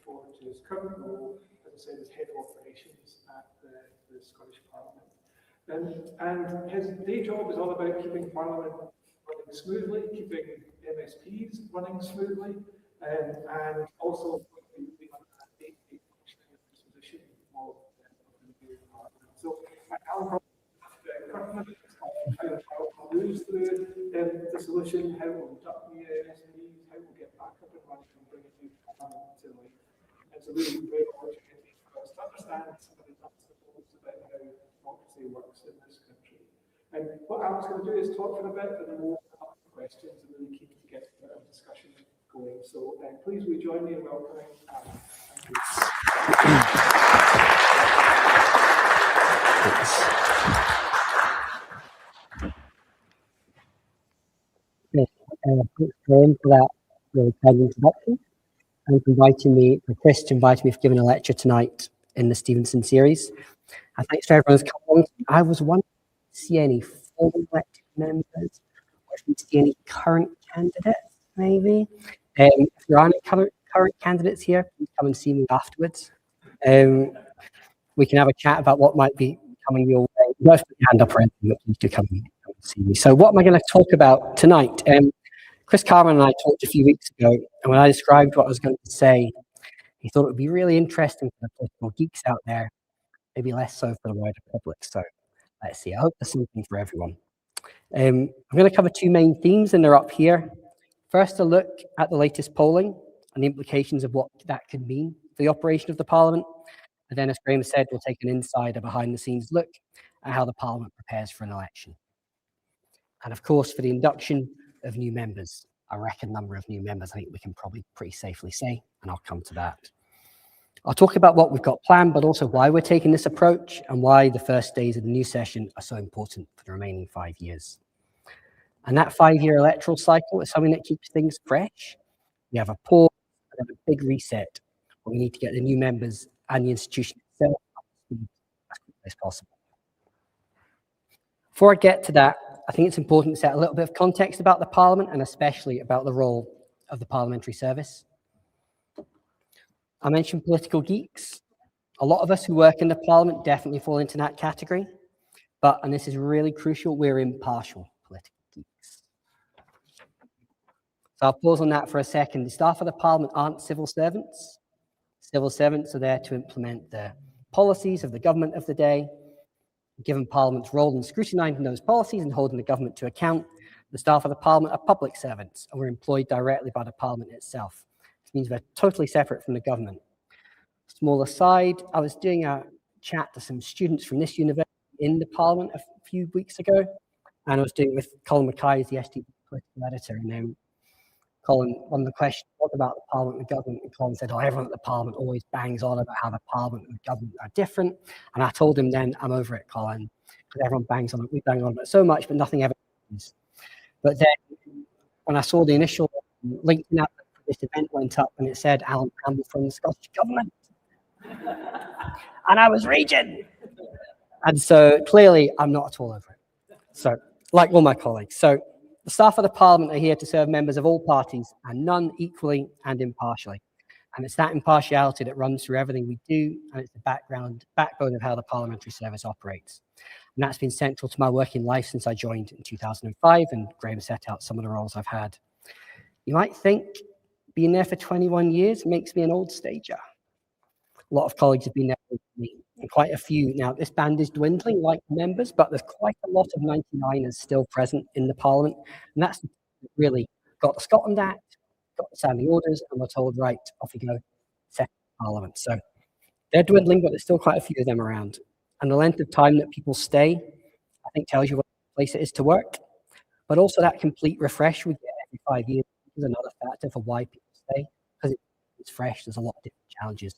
forward to his current role, as I said, as Head of Operations at the Scottish Parliament. And his day job is all about keeping Parliament running smoothly, keeping MSPs running smoothly, and also the day-to-day functioning of this position of the new Parliament. So Allan Campbell how the Parliament moves through dissolution, how we'll induct new MSPs, how we'll get back up and running and bring a new Parliament to life. It's a really great opportunity for us to understand some of the nuts and bolts about how democracy works in this country. And what Alan's going to do is talk for a bit, and then we'll open up for questions and really keep to get a discussion going. So please will you join me in welcoming Alan. Thanks, Graham, for that really kind introduction, and for Chris to invite me for giving a lecture tonight in the Stevenson series. And thanks to everyone who's come along. I was wondering if you see any former elected members, or if you see any current candidates, maybe. If there are any current candidates here, please come and see me afterwards. We can have a chat about what might be coming your way. You don't have to hand up or anything, but please do come and see me. So what am I going to talk about tonight? Chris Carman and I talked a few weeks ago, and when I described what I was going to say, he thought it would be really interesting for the political geeks out there, maybe less so for the wider public. So let's see. I hope there's something for everyone. I'm going to cover two main themes, and they're up here. First, a look at the latest polling and the implications of what that could mean for the operation of the Parliament. And then, as Graham said, we'll take an inside, a behind-the-scenes look at how the Parliament prepares for an election. And of course, for the induction of new members, a record number of new members, I think we can probably pretty safely say, and I'll come to that. I'll talk about what we've got planned, but also why we're taking this approach and why the first days of the new session are so important for the remaining 5 years. And that 5-year electoral cycle is something that keeps things fresh. We have a pause and have a big reset where we need to get the new members and the institution itself up to speed as quickly as possible. Before I get to that, I think it's important to set a little bit of context about the Parliament and especially about the role of the Parliamentary Service. I mentioned political geeks. A lot of us who work in the Parliament definitely fall into that category, but, and this is really crucial, we're impartial political geeks. So I'll pause on that for a second. The staff of the Parliament aren't civil servants. Civil servants are there to implement the policies of the government of the day. Given Parliament's role in scrutinising those policies and holding the government to account, the staff of the Parliament are public servants and we're employed directly by the Parliament itself. This means we're totally separate from the government. Small aside, I was doing a chat to some students from this university in the Parliament a few weeks ago, and I was doing it with Colin Mackay, who's the STB political editor, and then Colin, one of the questions, what about the Parliament and government? And Colin said, oh, everyone at the Parliament always bangs on about how the Parliament and government are different. And I told him then, I'm over it, Colin, because everyone bangs on it. We bang on it so much, but nothing ever happens. But then when I saw the initial LinkedIn app for this event went up and it said Allan Campbell from the Scottish Government. And I was raging. And so clearly I'm not at all over it. So like all my colleagues. So the staff of the Parliament are here to serve members of all parties and none equally and impartially. And it's that impartiality that runs through everything we do, and it's the backbone of how the Parliamentary Service operates. And that's been central to my working life since I joined in 2005, and Graham set out some of the roles I've had. You might think being there for 21 years makes me an old stager. A lot of colleagues have been there with me, and quite a few. Now, this band is dwindling like members, but there's quite a lot of 99ers still present in the Parliament. And that's really got the Scotland Act, got the standing orders, and we're told, right, off you go, second Parliament. So they're dwindling, but there's still quite a few of them around. And the length of time that people stay, I think, tells you what place it is to work. But also that complete refresh we get every 5 years is another factor for why people stay, because it's fresh. There's a lot of different challenges.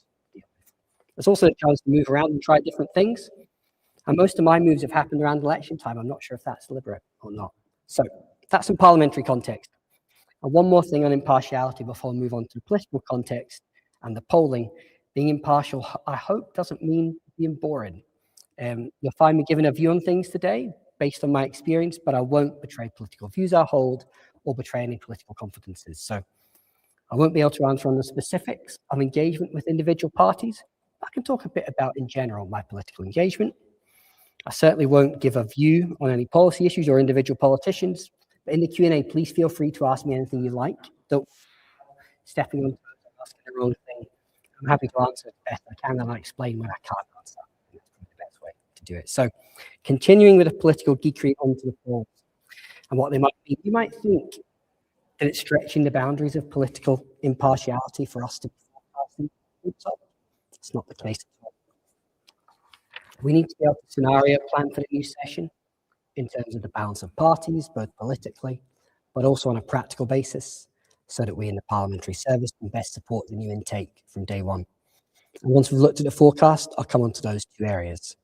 There's also a chance to move around and try different things. And most of my moves have happened around election time. I'm not sure if that's deliberate or not. So that's some parliamentary context. And one more thing on impartiality before we move on to the political context and the polling. Being impartial, I hope, doesn't mean being boring. You'll find me giving a view on things today based on my experience, but I won't betray political views I hold or betray any political confidences. So I won't be able to answer on the specifics of engagement with individual parties, but I can talk a bit about, in general, my political engagement. I certainly won't give a view on any policy issues or individual politicians, but in the Q&A, please feel free to ask me anything you like. Don't stepping on toes and asking the wrong thing. I'm happy to answer as best I can, and I'll explain when I can't answer. That's the best way to do it. So, continuing with the political geekery onto the polls and what they might be, you might think that it's stretching the boundaries of political impartiality for us to be forecasting. It's not the case at all. We need to be able to scenario plan for the new session in terms of the balance of parties, both politically, but also on a practical basis, so that we in the parliamentary service can best support the new intake from day one. And once we've looked at the forecast, I'll come on to those two areas.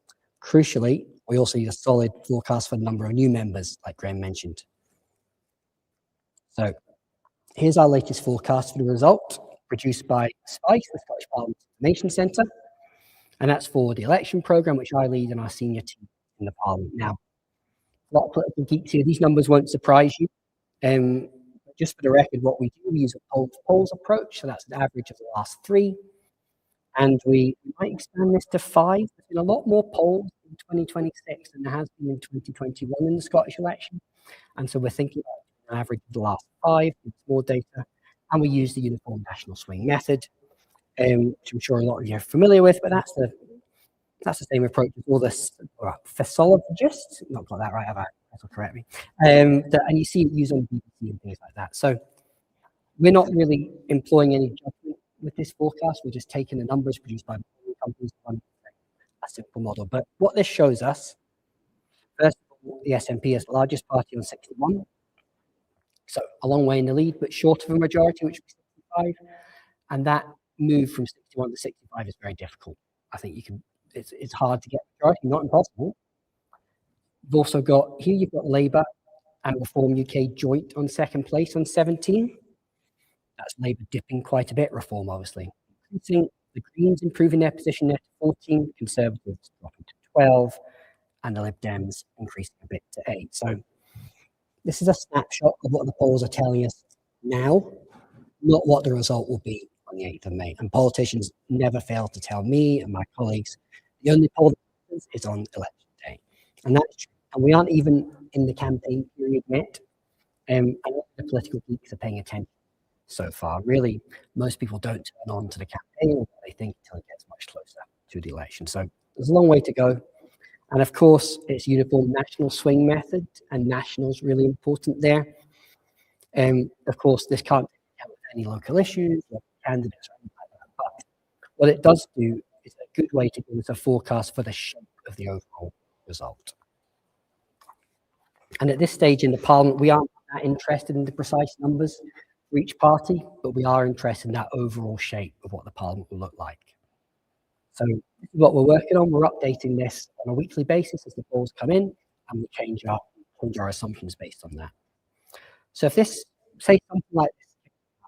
Crucially, we also need a solid forecast for the number of new members, like Graham mentioned. So here's our latest forecast for the result, produced by SPICE, the Scottish Parliament Information Centre, and that's for the election programme, which I lead in our senior team in the Parliament. Now, a lot of political geeks here, these numbers won't surprise you. Just for the record, what we do, we use a polls approach, so that's an average of the last 3. And we might expand this to 5. There's been a lot more polls in 2026 than there has been in 2021 in the Scottish election. And so we're thinking about an average of the last 5, with more data, and we use the uniform national swing method, which I'm sure a lot of you are familiar with, but that's the same approach as all the physiologists, not got that right, have I? That'll correct me. And you see it used on BBC and things like that. So we're not really employing any judgment with this forecast. We're just taking the numbers produced by companies on a simple model. But what this shows us, first of all, the SNP is the largest party on 61. So a long way in the lead, but short of a majority, which was 65. And that move from 61 to 65 is very difficult. I think it's hard to get a majority, not impossible. You've also got, here you've got Labour and Reform UK joint on second place on 17. That's Labour dipping quite a bit, Reform obviously increasing, the Greens improving their position there to 14, Conservatives dropping to 12, and the Lib Dems increasing a bit to 8. So this is a snapshot of what the polls are telling us now, not what the result will be on the 8th of May. And politicians never fail to tell me and my colleagues, the only poll that matters is on election day. And that's true. And we aren't even in the campaign period yet. And the political geeks are paying attention so far. Really, most people don't turn on to the campaign, they think, until it gets much closer to the election. So there's a long way to go. And of course, it's uniform national swing method, and national's really important there. Of course, this can't help with any local issues or candidates or anything like that. But what it does do is a good way to give us a forecast for the shape of the overall result. And at this stage in the Parliament, we aren't that interested in the precise numbers for each party, but we are interested in that overall shape of what the Parliament will look like. So this is what we're working on. We're updating this on a weekly basis as the polls come in, and we change our assumptions based on that. So if this, say something like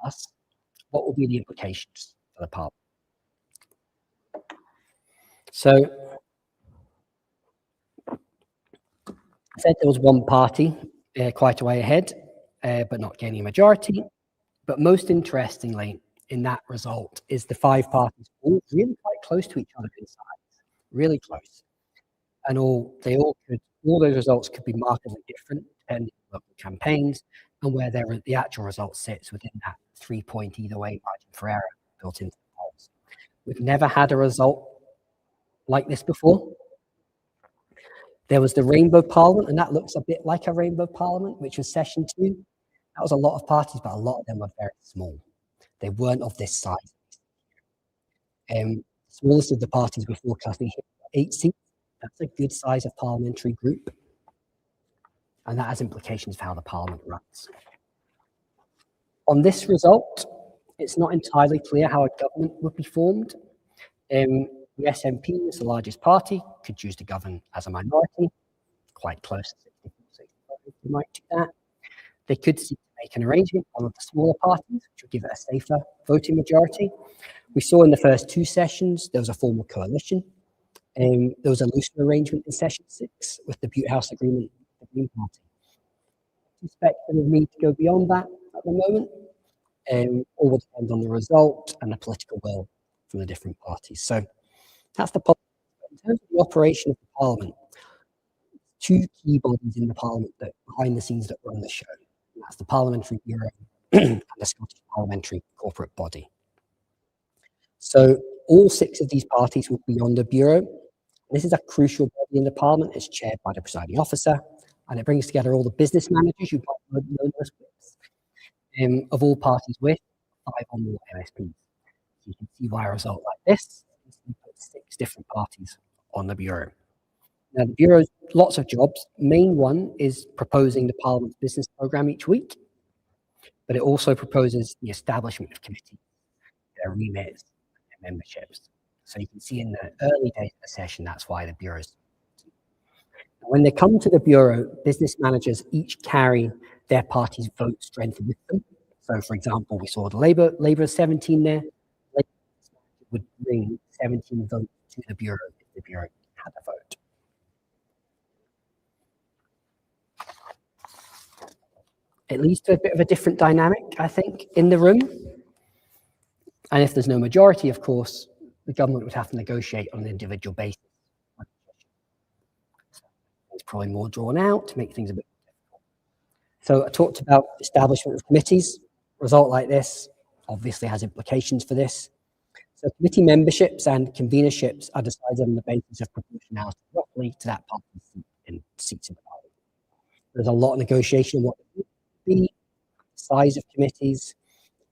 this, what will be the implications for the Parliament? So I said there was one party quite a way ahead, but not gaining a majority. But most interestingly, in that result is the 5 parties all really quite close to each other in size, really close. And all those results could be markedly different depending on local campaigns and where the actual result sits within that 3-point either way margin for error built into the polls. We've never had a result like this before. There was the Rainbow Parliament, and that looks a bit like a Rainbow Parliament, which was session 2. That was a lot of parties, but a lot of them were very small. They weren't of this size. Smallest of the parties were forecasting 8 seats. That's a good size of parliamentary group. And that has implications for how the Parliament runs. On this result, it's not entirely clear how a government would be formed. The SNP is the largest party, could choose to govern as a minority, quite close to 64, they might do that. They could seek to make an arrangement with one of the smaller parties, which would give it a safer voting majority. We saw in the first 2 sessions, there was a formal coalition. There was a looser arrangement in session 6 with the Butte House Agreement with the Green Party. I suspect there would need to go beyond that at the moment. All will depend on the result and the political will from the different parties. So that's the policy. In terms of the operation of the Parliament, two key bodies in the Parliament that behind the scenes that run the show. That's the Parliamentary Bureau and the Scottish Parliamentary Corporate Body. So all 6 of these parties will be on the Bureau. This is a crucial body in the Parliament. It's chaired by the presiding officer, and it brings together all the business managers you might know as whips, of all parties with 5 or more MSPs. So you can see why a result like this, you put 6 different parties on the Bureau. Now, the Bureau has lots of jobs. Main one is proposing the Parliament's business programme each week, but it also proposes the establishment of committees, their remits, and their memberships. So you can see in the early days of the session, that's why the Bureau is. When they come to the Bureau, business managers each carry their party's vote strength with them. So, for example, we saw the Labour 17 there. Labour would bring 17 votes to the Bureau if the Bureau had a vote. It leads to a bit of a different dynamic, I think, in the room. And if there's no majority, of course, the government would have to negotiate on an individual basis. It's probably more drawn out to make things a bit difficult. So I talked about establishment of committees. A result like this obviously has implications for this. So committee memberships and convenerships are decided on the basis of proportionality roughly to that party's seats in the Parliament. There's a lot of negotiation on what the size of committees,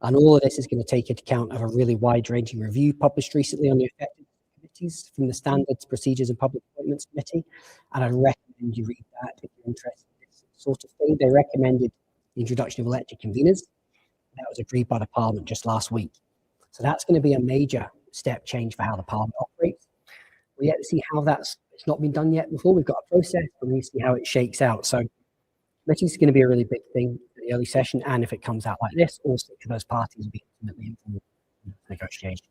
and all of this is going to take into account of a really wide-ranging review published recently on the effectiveness of committees from the Standards, Procedures and Public Appointments Committee, and I'd recommend you read that if you're interested in this sort of thing. They recommended the introduction of elected conveners. That was agreed by the Parliament just last week. So that's going to be a major step change for how the Parliament operates. We yet to see how it's not been done yet before. We've got a process, and we see how it shakes out. So committees is going to be a really big thing in the early session, and if it comes out like this, all 6 of those parties will be ultimately involved in negotiations.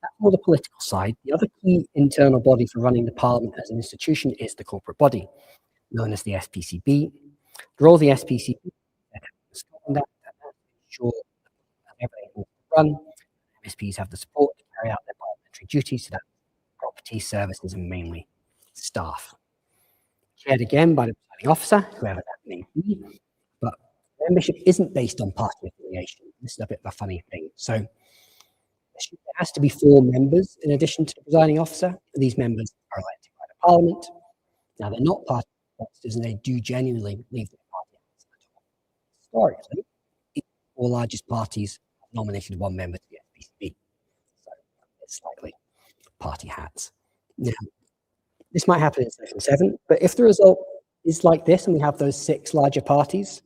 That's more the political side. The other key internal body for running the Parliament as an institution is the corporate body, known as the SPCB. The role of the SPCB is to ensure that everything will run. MSPs have the support to carry out their parliamentary duties, so that's property, services, and mainly staff. Chaired again by the presiding officer, whoever that may be, but membership isn't based on party affiliation. This is a bit of a funny thing. So there has to be 4 members in addition to the presiding officer. These members are elected by the Parliament. Now, they're not party officers, and they do genuinely leave their party historically. The 4 largest parties have nominated 1 member to the SPCB. So it's slightly party hats. Now, this might happen in session 7, but if the result is like this and we have those 6 larger parties,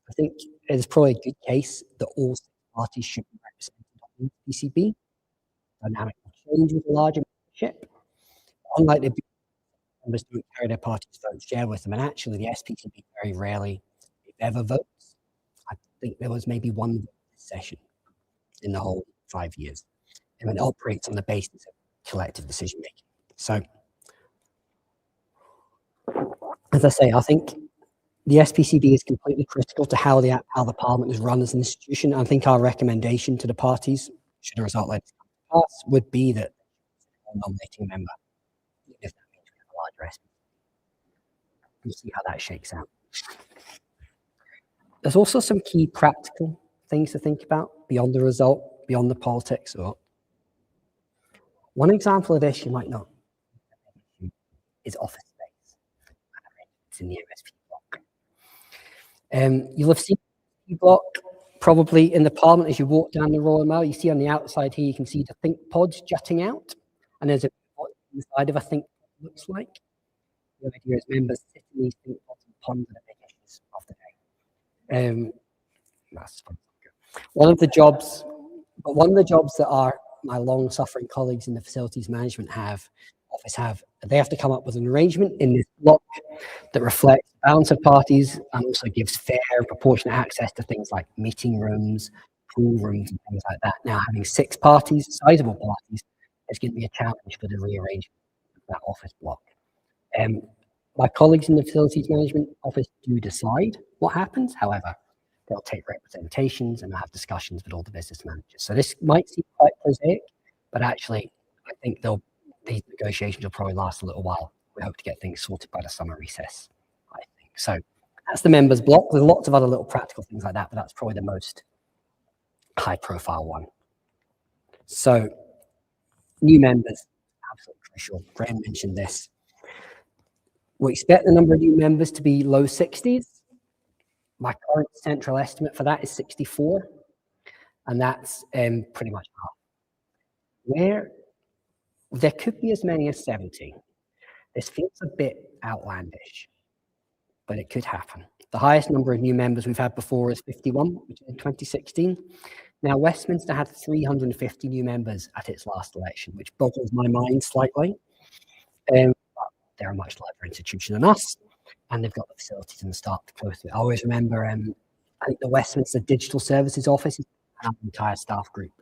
I think there's probably a good case that all 6 parties should be represented on the PCB. Dynamic will change with a larger membership. Unlike the members don't carry their party's votes share with them, and actually the SPCB very rarely, if ever, votes. I think there was maybe 1 session in the whole 5 years, and it operates on the basis of collective decision making. So, as I say, I think the SPCB is completely critical to how the Parliament is run as an institution. I think our recommendation to the parties, should a result like this come to pass, would be that a nominating member, even if that means we have a larger SPCB. We'll see how that shakes out. There's also some key practical things to think about beyond the result, beyond the politics. One example of this you might know is office space. It's in the MSP block. You'll have seen the block probably in the Parliament as you walk down the Royal Mile. You see on the outside here, you can see the think pods jutting out, and there's a what inside of a think pod looks like. The idea is members sit in these think pods and ponder the big issues of the day. That's fun. One of the jobs that are my long-suffering colleagues in the facilities management office have, they have to come up with an arrangement in this block that reflects the balance of parties and also gives fair and proportionate access to things like meeting rooms, pool rooms, and things like that. Now, having 6 parties, sizable parties, is going to be a challenge for the rearrangement of that office block. My colleagues in the facilities management office do decide what happens. However, they'll take representations and they'll have discussions with all the business managers. So this might seem quite prosaic, but actually, I think these negotiations will probably last a little while. We hope to get things sorted by the summer recess, I think. So that's the members block. There's lots of other little practical things like that, but that's probably the most high profile one. So new members, absolutely crucial. Graham mentioned this. We expect the number of new members to be low 60s. My current central estimate for that is 64, and that's pretty much half. Where there could be as many as 70. This feels a bit outlandish, but it could happen. The highest number of new members we've had before is 51, which is in 2016. Now, Westminster had 350 new members at its last election, which boggles my mind slightly. But they're a much larger institution than us, and they've got the facilities and the staff to close to it. I always remember, I think the Westminster Digital Services Office is an entire staff group.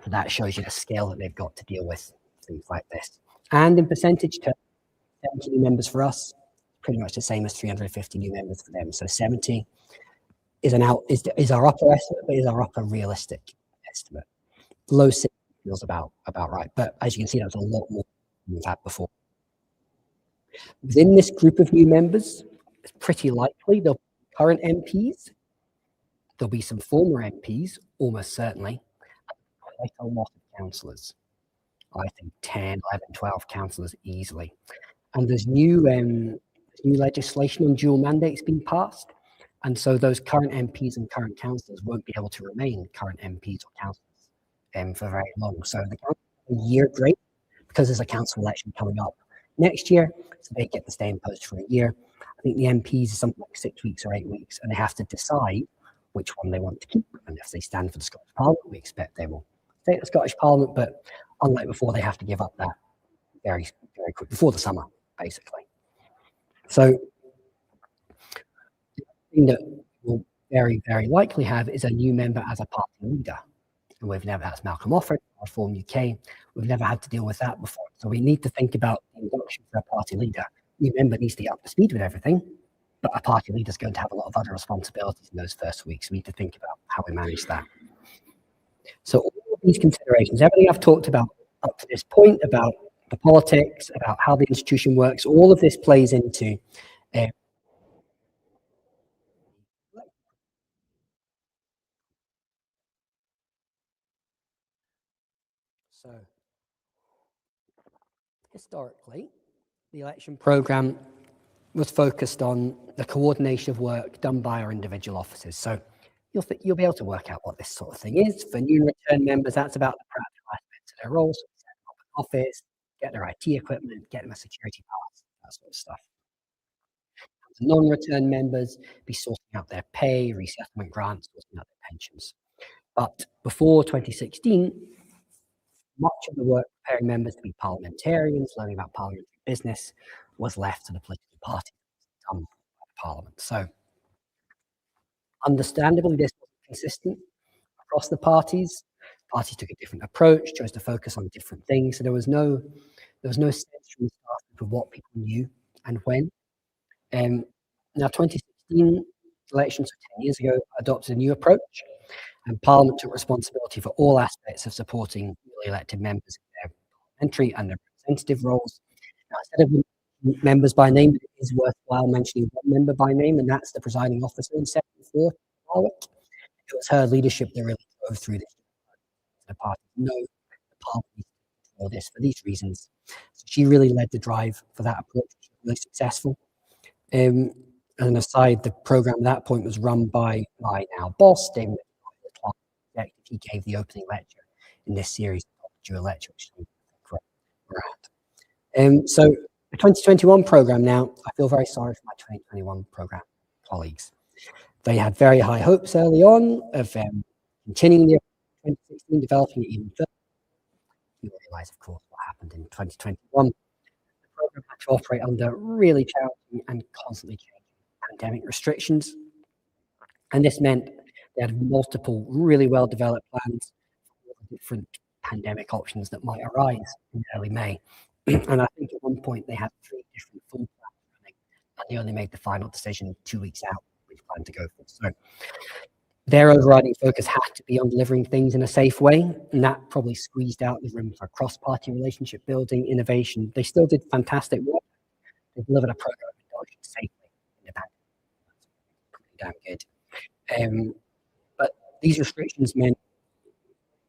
So that shows you the scale that they've got to deal with things like this. And in percentage terms, 70 new members for us, pretty much the same as 350 new members for them. So 70 is our upper estimate, but is our upper realistic estimate. Low 60 feels about right. But as you can see, that's a lot more than we've had before. Within this group of new members, it's pretty likely there'll be current MPs, there'll be some former MPs, almost certainly, quite a lot of councillors. I think 10, 11, 12 councillors easily. And there's new legislation on dual mandates being passed. And so those current MPs and current councillors won't be able to remain current MPs or councillors for very long. So the council a year break, because there's a council election coming up next year, so they get to stay in post for a year. I think the MPs is something like 6 weeks or 8 weeks, and they have to decide which one they want to keep. And if they stand for the Scottish Parliament, we expect they will stay at the Scottish Parliament, but unlike before, they have to give up that very, very quick, before the summer, basically. So the thing that we'll very, very likely have is a new member as a party leader. And that's Malcolm Offord, Reform UK. We've never had to deal with that before. So we need to think about the induction for a party leader. New member needs to get up to speed with everything, but a party leader is going to have a lot of other responsibilities in those first weeks. We need to think about how we manage that. So all of these considerations, everything I've talked about up to this point, about the politics, about how the institution works, all of this plays into so historically, the election programme was focused on the coordination of work done by our individual offices. So you'll be able to work out what this sort of thing is. For new return members, that's about the practical aspects of their roles. So set up an office, get their IT equipment, get them a security pass, that sort of stuff. For non-return members, be sorting out their pay, resettlement grants, sorting out their pensions. But before 2016, much of the work preparing members to be parliamentarians, learning about parliamentary business, was left to the political party done by the Parliament. So understandably, this wasn't consistent across the parties. Parties took a different approach, chose to focus on different things. So there was no sense from the start of what people knew and when. Now, 2016 elections, 10 years ago, adopted a new approach, and Parliament took responsibility for all aspects of supporting newly elected members in their parliamentary and their representative roles. Now, instead of members by name, it is worthwhile mentioning one member by name, and that's the presiding officer in 74, Warwick. It was her leadership that really drove through this. The party know the Parliament for this for these reasons. So she really led the drive for that approach, which was really successful. And aside, the programme at that point was run by my now boss, David. He gave the opening lecture in this series, dual lecture, which we're at. So the 2021 programme now, I feel very sorry for my 2021 programme colleagues. They had very high hopes early on of continuing the 2016, developing it even further. You realise, of course, what happened in 2021. The programme had to operate under really challenging and constantly changing pandemic restrictions. And this meant they had multiple really well-developed plans for different pandemic options that might arise in early May. And I think at one point they had 3 different full plans running, and they only made the final decision 2 weeks out which plan plan to go for. So their overriding focus had to be on delivering things in a safe way, and that probably squeezed out the room for cross-party relationship building, innovation. They still did fantastic work. They delivered a program of induction safely in the pandemic. Pretty damn good. But these restrictions meant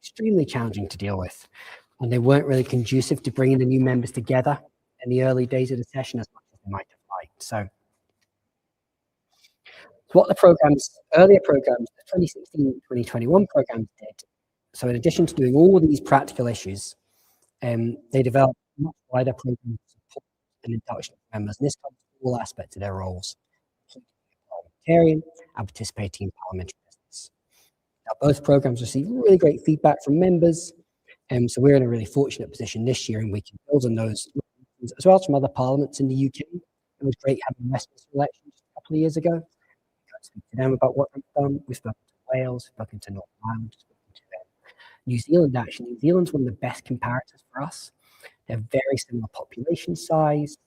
extremely challenging to deal with, and they weren't really conducive to bringing the new members together in the early days of the session as much as they might have liked. So what the earlier programs, the 2016-2021 programs did, so in addition to doing all these practical issues, they developed a much wider program to support and induction of members, and this covers all aspects of their roles, including parliamentarian and participating in parliamentary business. Now, both programs received really great feedback from members, so we're in a really fortunate position this year, and we can build on those, as well as from other parliaments in the UK. It was great having Westminster elections a couple of years ago. Speak to them about what they've done. We've spoken to Wales, we've spoken to Northern Ireland, spoken to New Zealand. Actually, New Zealand's one of the best comparators for us. They're very similar population size,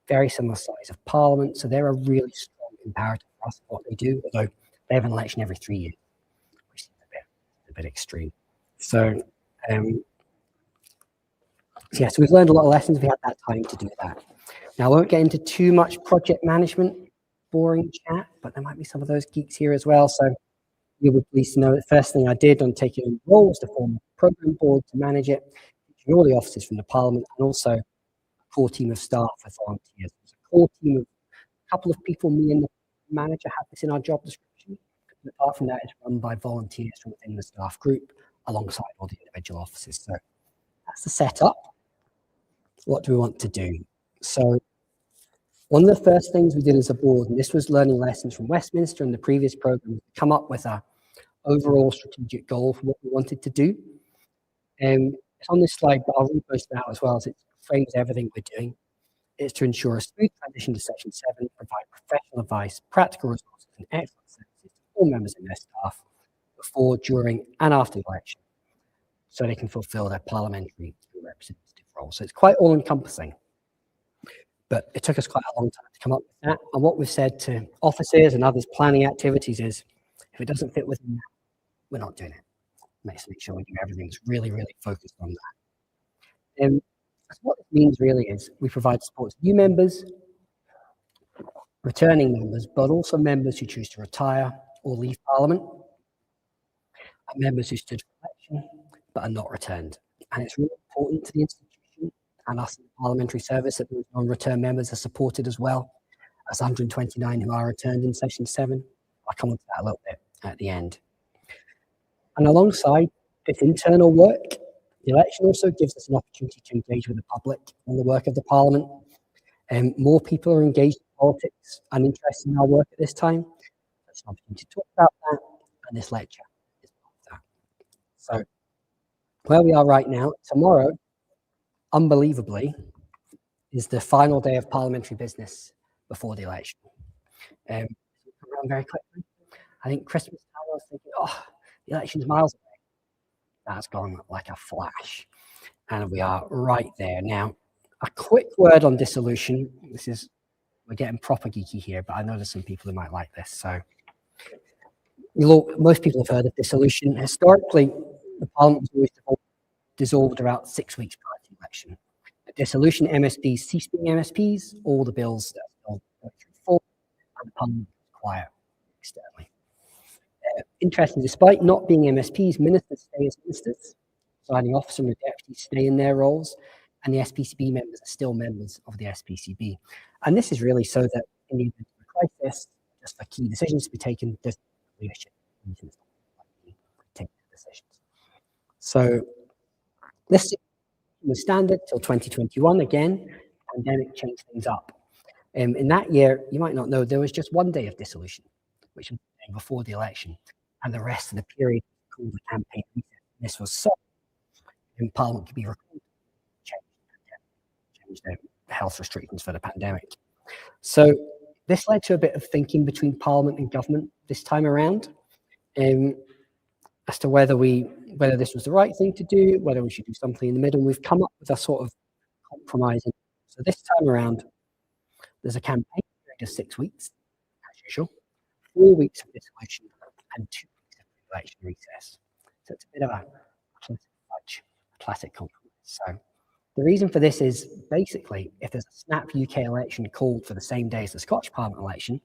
very similar size of parliament, so they're a really strong comparator for us for what they do, although they have an election every 3 years, which is a bit extreme. So, so we've learned a lot of lessons. We had that time to do that. Now, I won't get into too much project management, boring chat, but there might be some of those geeks here as well. So you'll be pleased to know that the first thing I did on taking on the role was to form a program board to manage it, featuring all the officers from the Parliament, and also a core team of staff with volunteers. There's a core team of a couple of people, me and the manager have this in our job description. And apart from that, it's run by volunteers from within the staff group alongside all the individual officers. So that's the setup. What do we want to do? So one of the first things we did as a board, and this was learning lessons from Westminster and the previous program, come up with an overall strategic goal for what we wanted to do. It's on this slide, but I'll repost that as well, as it frames everything we're doing. It's to ensure a smooth transition to Section 7, provide professional advice, practical resources, and excellent services to all members and their staff before, during, and after the election, so they can fulfil their parliamentary and representative role. So it's quite all-encompassing. But it took us quite a long time to come up with that. And what we've said to officers and others planning activities is, if it doesn't fit within that, we're not doing it. Make sure we do everything that's really, really focused on that. And so what this means really is we provide support to new members, returning members, but also members who choose to retire or leave Parliament, and members who stood for election but are not returned. And it's really important to the institution and us in the parliamentary service that those non-return members are supported as well as 129 who are returned in Session 7. I'll come on to that a little bit at the end. And alongside this internal work, the election also gives us an opportunity to engage with the public on the work of the Parliament. More people are engaged in politics and interested in our work at this time. That's an opportunity to talk about that, and this lecture is part of that. So where we are right now, tomorrow, unbelievably, is the final day of parliamentary business before the election. Around very quickly. I think Christmas time I was thinking, oh, the election's miles away. That's gone like a flash. And we are right there. Now, a quick word on dissolution. We're getting proper geeky here, but I know there's some people who might like this. So most people have heard of dissolution. Historically, the Parliament was always dissolved about 6 weeks prior to the election. At dissolution, MSPs cease being MSPs, all the bills that are still going through full, and the Parliament is quiet externally. Interesting, despite not being MSPs, ministers stay as ministers, presiding officer and the deputies stay in their roles, and the SPCB members are still members of the SPCB. And this is really so that in the event of a crisis, just for key decisions to be taken, there's leadership to take decisions. So this was standard till 2021 again, pandemic changed things up. In that year, you might not know, there was just one day of dissolution, which was before the election, and the rest of the period called the campaign recess. This was so, and Parliament could be recalled, change the health restrictions for the pandemic. So this led to a bit of thinking between Parliament and government this time around, as to whether this was the right thing to do, whether we should do something in the middle. We've come up with a sort of compromise. So this time around, there's a campaign period of 6 weeks, as usual, 4 weeks of dissolution and 2 weeks of election recess. So it's a bit of a classic compromise. So the reason for this is basically if there's a snap UK election called for the same day as the Scottish Parliament election,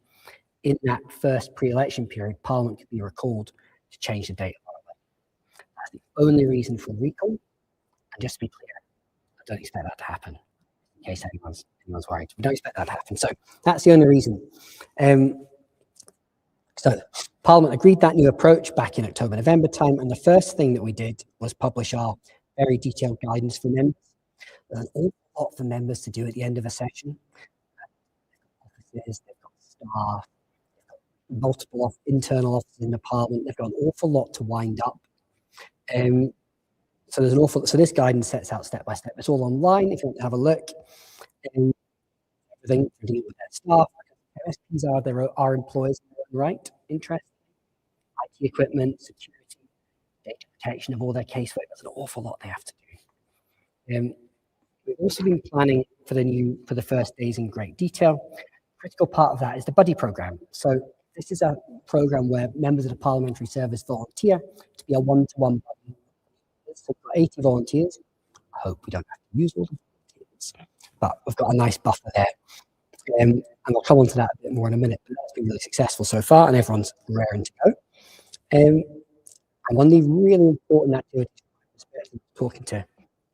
in that first pre-election period, Parliament could be recalled to change the date of our election. That's the only reason for recall. And just to be clear, I don't expect that to happen, in case anyone's worried. We don't expect that to happen. So that's the only reason. So Parliament agreed that new approach back in October, November time, and the first thing that we did was publish our very detailed guidance for members. There's an awful lot for members to do at the end of a session. Offices, they've got staff, they've got multiple internal offices in the Parliament. They've got an awful lot to wind up. So there's an awful. So this guidance sets out step by step. It's all online if you want to have a look. Everything to deal with their staff. MSPs are employees in their own right, interest, IT equipment, security, data protection of all their casework. There's an awful lot they have to do. We've also been planning for the first days in great detail. A critical part of that is the buddy program. So this is a program where members of the Parliamentary Service volunteer to be a one-to-one buddy. So we've got 80 volunteers. I hope we don't have to use all the volunteers, but we've got a nice buffer there. And I'll come on to that a bit more in a minute, but that's been really successful so far and everyone's raring to go. And one of the really important activities, especially talking to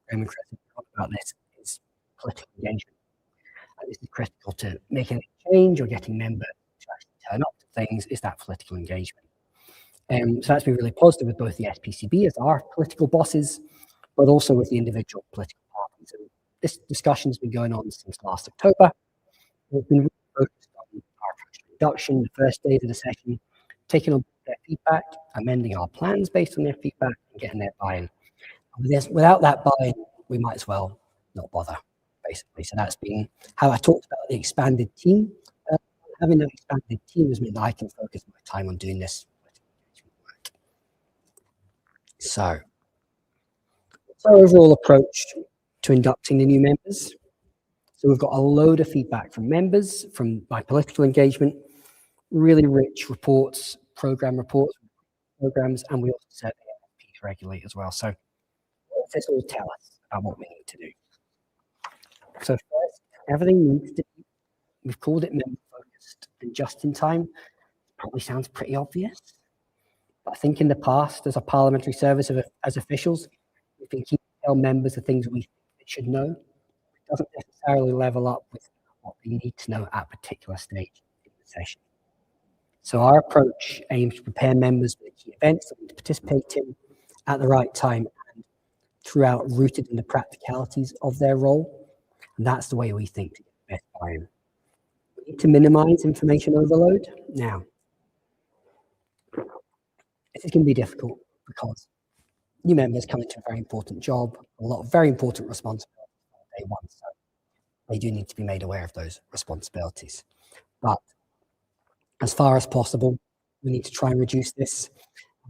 Graham and Chris about this, is political engagement. And this is critical to making a change or getting members to actually turn up to things, is that political engagement. So that's been really positive with both the SPCB as our political bosses, but also with the individual political parties. And this discussion has been going on since last October. We've been really focused on our approach to induction, the first days of the session, taking on their feedback, amending our plans based on their feedback, and getting their buy-in. Without that buy-in, we might as well not bother, basically. So that's been how I talked about the expanded team. Having that expanded team has meant that I can focus my time on doing this work. So, what's our overall approach to inducting the new members? So we've got a load of feedback from members, from my political engagement, really rich reports, programs, and we also survey MSPs regularly as well. So what does this all tell us about what we need to do? So first, everything needs to be, we've called it member focused and just in time. Probably sounds pretty obvious, but I think in the past, as a parliamentary service, as officials, we've been keeping our members the things we think they should know. It doesn't necessarily level up with what they need to know at a particular stage in the session. So our approach aims to prepare members for the key events that we participate in at the right time and throughout, rooted in the practicalities of their role. And that's the way we think to get the best buy-in. We need to minimize information overload. Now, this is going to be difficult because new members come into a very important job, a lot of very important responsibilities on day one. So they do need to be made aware of those responsibilities. But as far as possible, we need to try and reduce this.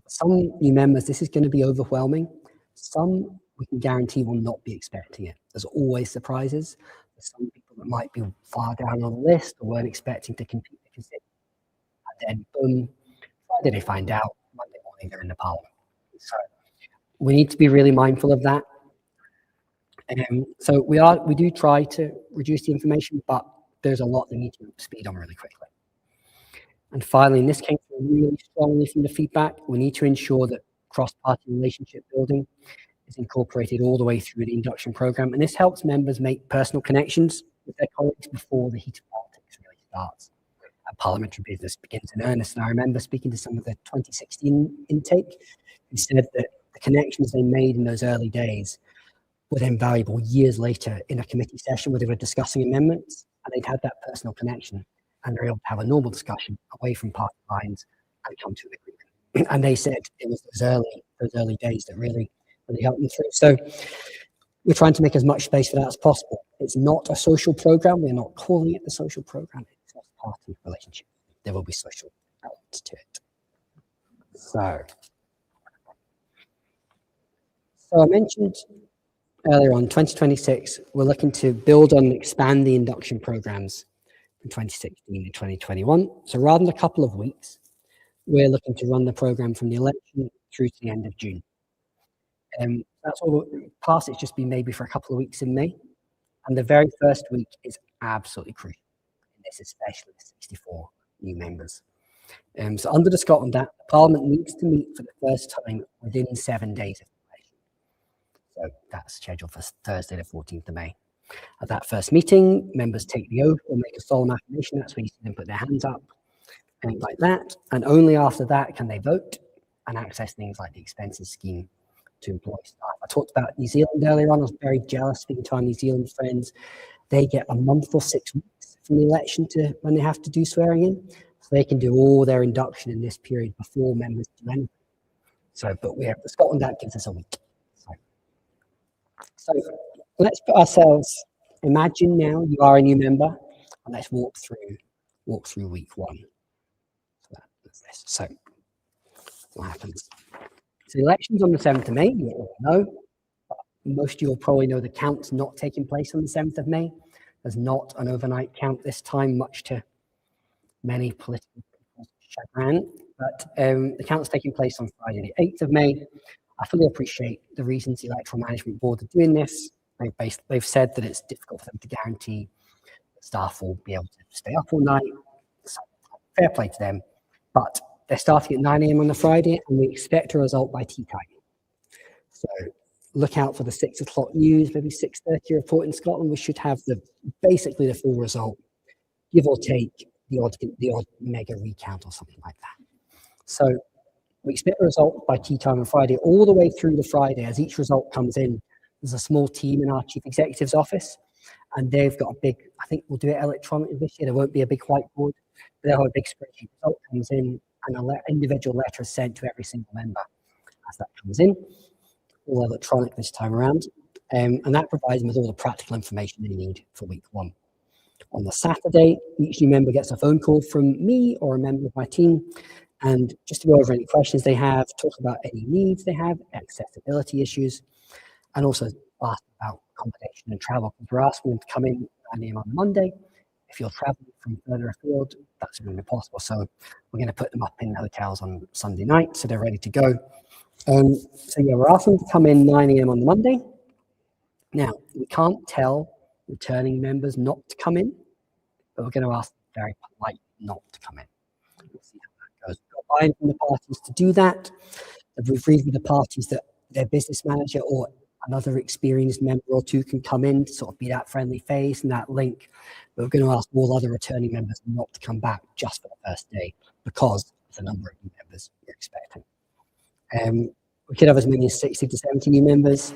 For some new members, this is going to be overwhelming. Some we can guarantee will not be expecting it. There's always surprises. There's some people that might be far down on the list or weren't expecting to compete. And then boom, Friday they find out, Monday morning they're in the Parliament. So we need to be really mindful of that. So we do try to reduce the information, but there's a lot that need to be up to speed on really quickly. And finally, and this came through really strongly from the feedback, we need to ensure that cross-party relationship building is incorporated all the way through the induction program. And this helps members make personal connections with their colleagues before the heat of politics really starts. And parliamentary business begins in earnest. And I remember speaking to some of the 2016 intake who said that the connections they made in those early days were then valuable years later in a committee session where they were discussing amendments, and they'd had that personal connection and they're able to have a normal discussion away from party lines and come to an agreement. And they said it was those early days that really helped them through. So we're trying to make as much space for that as possible. It's not a social program. We're not calling it the social program. It's a party relationship. There will be social elements to it. So I mentioned earlier on, 2026, we're looking to build on and expand the induction programs in 2016 and 2021. So rather than a couple of weeks, we're looking to run the programme from the election through to the end of June. That's all. Past it's just been maybe for a couple of weeks in May. And the very first week is absolutely crucial in this, especially with 64 new members. So under the Scotland Act, Parliament needs to meet for the first time within 7 days of the election. So that's scheduled for Thursday, the 14th of May. At that first meeting, members take the oath or make a solemn affirmation. That's where you see them put their hands up and like that. And only after that can they vote and access things like the expenses scheme to employ staff. I talked about New Zealand earlier on. I was very jealous speaking to our New Zealand friends. They get a month or 6 weeks from the election to when they have to do swearing in. So they can do all their induction in this period before members do anything. So, but we have the Scotland Act gives us a week. So let's put ourselves, imagine now you are a new member, and let's walk through week one. So what happens? So the election's on the 7th of May, you all know. But most of you will probably know the count's not taking place on the 7th of May. There's not an overnight count this time, much to many political people's chagrin. But the count's taking place on Friday, the 8th of May. I fully appreciate the reasons the Electoral Management Board are doing this. They've said that it's difficult for them to guarantee that staff will be able to stay up all night. So fair play to them. But they're starting at 9 a.m. on the Friday, and we expect a result by tea time. So look out for the 6 o'clock news, maybe 6:30 report in Scotland. We should have basically the full result, give or take the odd mega recount or something like that. So we expect a result by tea time on Friday, all the way through the Friday. As each result comes in, there's a small team in our chief executive's office, and they've got a big, I think we'll do it electronically this year. There won't be a big whiteboard, but they'll have a big spreadsheet. Result comes in, and an individual letter is sent to every single member as that comes in, all electronic this time around. And that provides them with all the practical information they need for week one. On the Saturday, each new member gets a phone call from me or a member of my team, and just to go over any questions they have, talk about any needs they have, accessibility issues, and also ask about accommodation and travel. We're asking them to come in at 9 a.m. on Monday. If you're traveling from further afield, that's going to be possible. So we're going to put them up in hotels on Sunday night, so they're ready to go. So yeah, we're asking them to come in 9 a.m. on the Monday. Now, we can't tell returning members not to come in, but we're going to ask them very politely not to come in. We'll see how that goes. We've got buy-in from the parties to do that. We've agreed with the parties that their business manager or another experienced member or two can come in to sort of be that friendly face and that link. But we're going to ask all other returning members not to come back just for the first day because of the number of new members we're expecting. We could have as many as 60 to 70 new members.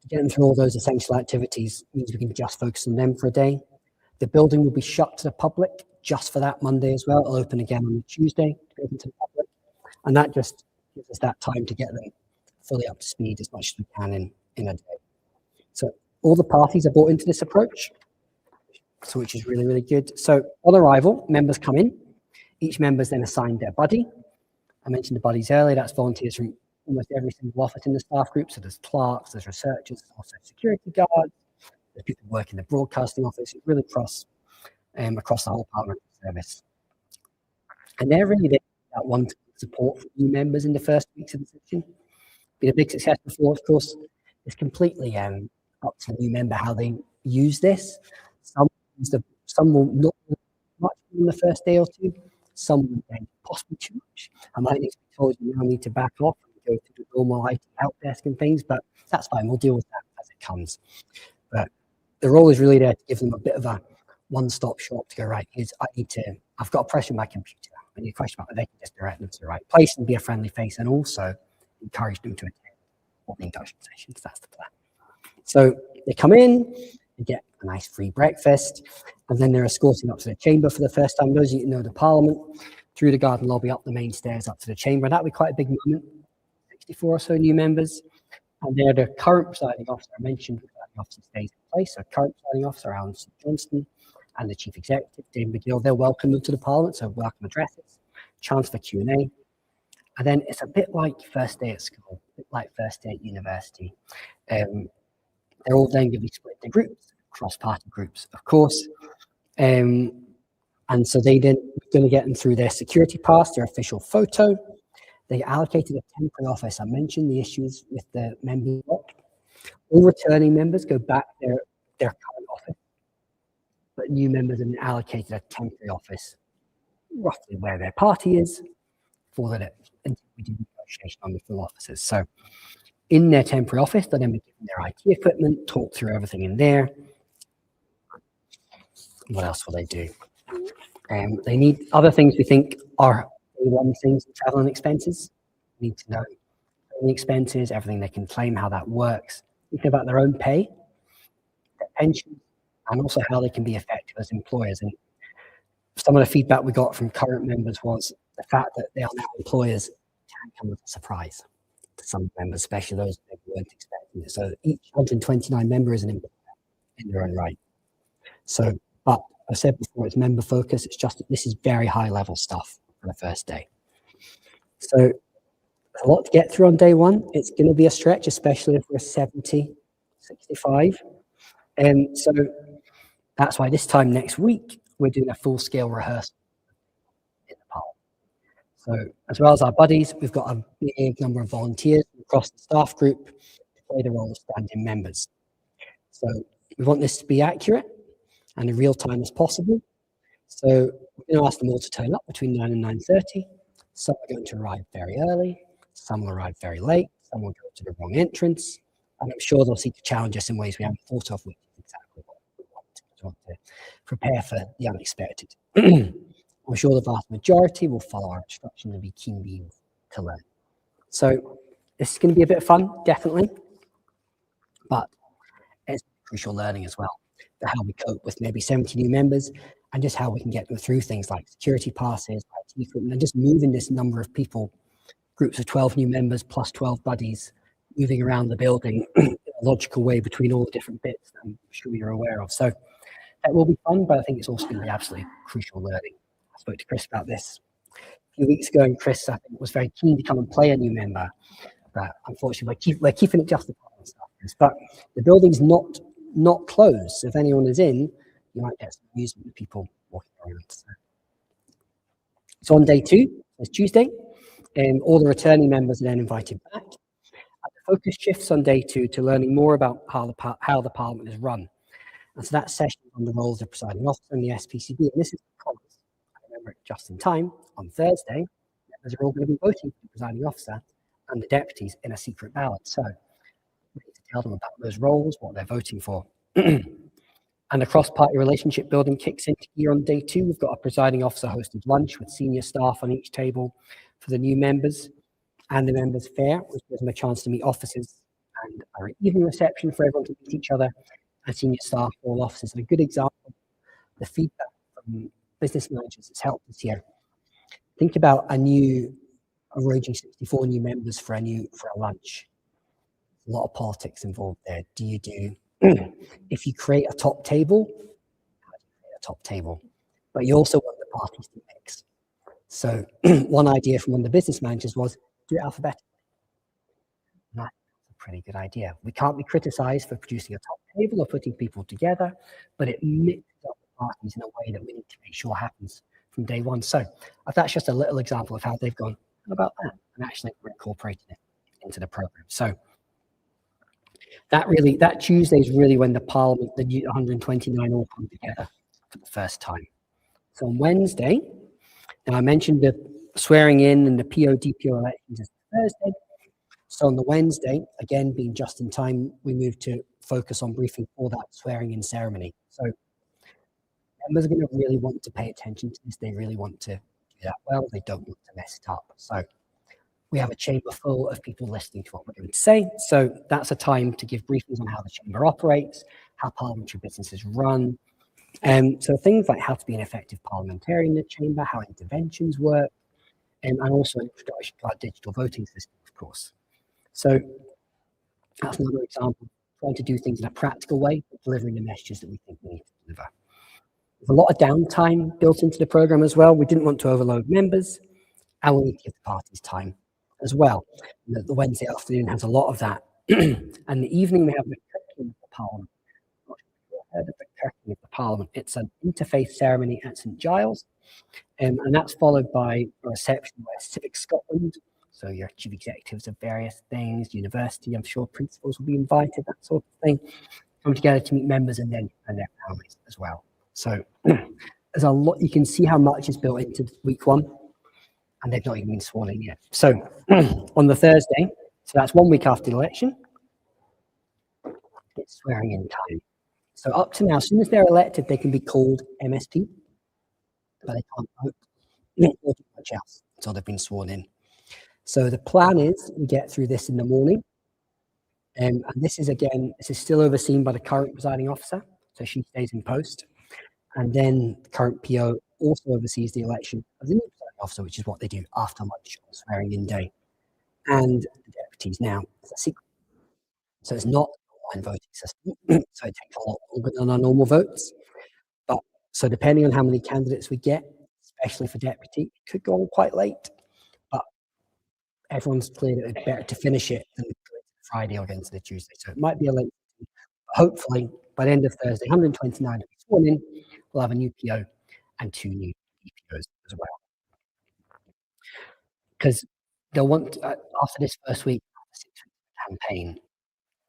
To get them through all those essential activities means we can just focus on them for a day. The building will be shut to the public just for that Monday as well. It'll open again on Tuesday to be open to the public. And that just gives us that time to get them fully up to speed as much as we can in a day. So all the parties are bought into this approach, so which is really, really good. So on arrival, members come in. Each member is then assigned their buddy. I mentioned the buddies earlier. That's volunteers from almost every single office in the staff group. So there's clerks, there's researchers, there's also security guards, there's people who work in the broadcasting office. It's really across the whole Parliamentary service. And they're really there that one support for new members in the first weeks of the session. Been a big success before, of course. It's completely up to the new member how they use this. Some will not much in the first day or two. Some will then possibly too much. I might need to be told you now need to back off and go to the normal IT help desk and things, but that's fine. We'll deal with that as it comes. But the role is really there to give them a bit of a one-stop shop to go, right, I've got a pressure on my computer. I need a question about it. They can just direct them to the right place and be a friendly face and also encourage them to attend all the induction sessions. That's the plan. So they come in, they get a nice free breakfast, and then they're escorting up to the chamber for the first time. Those of you who know the Parliament, through the garden lobby, up the main stairs, up to the chamber. That'll be quite a big moment. 64 or so new members. And they're the current presiding officer. I mentioned the presiding officer stays in place. So current presiding officer, Allan Johnston, and the chief executive, Dame McGill, they'll welcome them to the Parliament. So welcome addresses, chance for Q&A. And then it's a bit like first day at school, a bit like first day at university. They're all then going to be split into groups, cross-party groups, of course. And so they then we're going to get them through their security pass, their official photo. They allocated a temporary office. I mentioned the issues with the member block. All returning members go back their current office, but new members have been allocated a temporary office, roughly where their party is, for that until we do negotiation on the full offices. So in their temporary office, they'll then be given their IT equipment, talk through everything in there. What else will they do? They need other things we think are one things, travel and expenses. Need to know the expenses, everything they can claim, how that works. Think about their own pay, their pension, and also how they can be effective as employers. And some of the feedback we got from current members was the fact that they are now employers can come as a surprise to some members, especially those who weren't expecting it. So each 129 member is an employer in their own right. So, but I said before, it's member focus. It's just, this is very high level stuff for the first day. So a lot to get through on day one. It's going to be a stretch, especially if we're 70, 65. And so that's why this time next week, we're doing a full scale rehearsal in the Parliament. So as well as our buddies, we've got a big number of volunteers across the staff group to play the role of standing members. So we want this to be accurate and in real time as possible. So we're going to ask them all to turn up between 9 and 9:30. Some are going to arrive very early. Some will arrive very late. Some will go to the wrong entrance. And I'm sure they'll seek to challenge us in ways we haven't thought of, which is exactly what we want. We want to prepare for the unexpected. I'm sure the vast majority will follow our instructions and be keen beings to learn. So this is going to be a bit of fun, definitely. But it's crucial learning as well, how we cope with maybe 70 new members and just how we can get them through things like security passes, IT equipment, and just moving this number of people, groups of 12 new members plus 12 buddies, moving around the building in a logical way between all the different bits that I'm sure you're aware of. So that will be fun, but I think it's also going to be absolutely crucial learning. I spoke to Chris about this a few weeks ago, and Chris, I think, was very keen to come and play a new member, but unfortunately we're keeping it just the Parliament stuff. But the building's not closed, so if anyone is in, you might get some amusement with people walking around. So on day 2, it's Tuesday, and all the returning members are then invited back. The focus shifts on day 2 to learning more about how the Parliament is run. And so that session on the roles of presiding officer and the SPCB, and this is because, I remember it just in time, on Thursday, members are all going to be voting for the presiding officer and the deputies in a secret ballot. So we need to tell them about those roles, what they're voting for. And the cross-party relationship building kicks into gear on day 2. We've got a presiding officer hosted lunch with senior staff on each table for the new members, and the members' fair, which gives them a chance to meet officers, and our evening reception for everyone to meet each other, and senior staff for all officers. And a good example, the feedback from business managers that's helped us here. Think about arranging 64 new members for a lunch. A lot of politics involved there. If you create a top table, how do you create a top table? But you also want the parties to mix. So one idea from one of the business managers was do it alphabetically. That's a pretty good idea. We can't be criticized for producing a top table or putting people together, but it mixes up the parties in a way that we need to make sure happens from day 1. So that's just a little example of how they've gone, how about that? And actually we're incorporating it into the program. So that Tuesday is really when the Parliament, the 129 all come together for the first time. So on Wednesday, now I mentioned the swearing in and the PO-DPO elections is Thursday. So on the Wednesday, again, being just in time, we moved to focus on briefing for that swearing in ceremony. So members are going to really want to pay attention to this. They really want to do that well. They don't want to mess it up. So we have a chamber full of people listening to what we're going to say. So that's a time to give briefings on how the chamber operates, how parliamentary business is run. So things like how to be an effective parliamentarian in the chamber, how interventions work, and also an introduction to our digital voting system, of course. So that's another example, trying to do things in a practical way, but delivering the messages that we think we need to deliver. There's a lot of downtime built into the program as well. We didn't want to overload members, and we need to give the parties time as well. The Wednesday afternoon has a lot of that. And the evening we have the cooking of the Parliament. I'm not sure if you've heard of the cooking of the Parliament. It's an interfaith ceremony at St Giles, and that's followed by a reception by Civic Scotland. So your chief executives of various things, university, I'm sure principals will be invited, that sort of thing, come together to meet members and their families as well. So there's a lot, you can see how much is built into week one, and they've not even been sworn in yet. So on the Thursday, so that's 1 week after the election, it's swearing in time. So up to now, as soon as they're elected, they can be called MSP, but they can't vote or do much else until they've been sworn in. So the plan is we get through this in the morning. And this is still overseen by the current presiding officer. So she stays in post. And then the current PO also oversees the election of the new presiding officer, which is what they do after lunch on swearing in day. And the deputies now, it's a secret. So it's not an online voting system. So it takes a lot longer than our normal votes. But so depending on how many candidates we get, especially for deputy, it could go on quite late. Everyone's clear that it's better to finish it than go into Friday or into the Tuesday. So it might be a late. Hopefully, by the end of Thursday, 129 will be sworn in. We'll have a new PO and 2 new PPOs as well. Because they'll want, after this first week, after 6 weeks of campaign,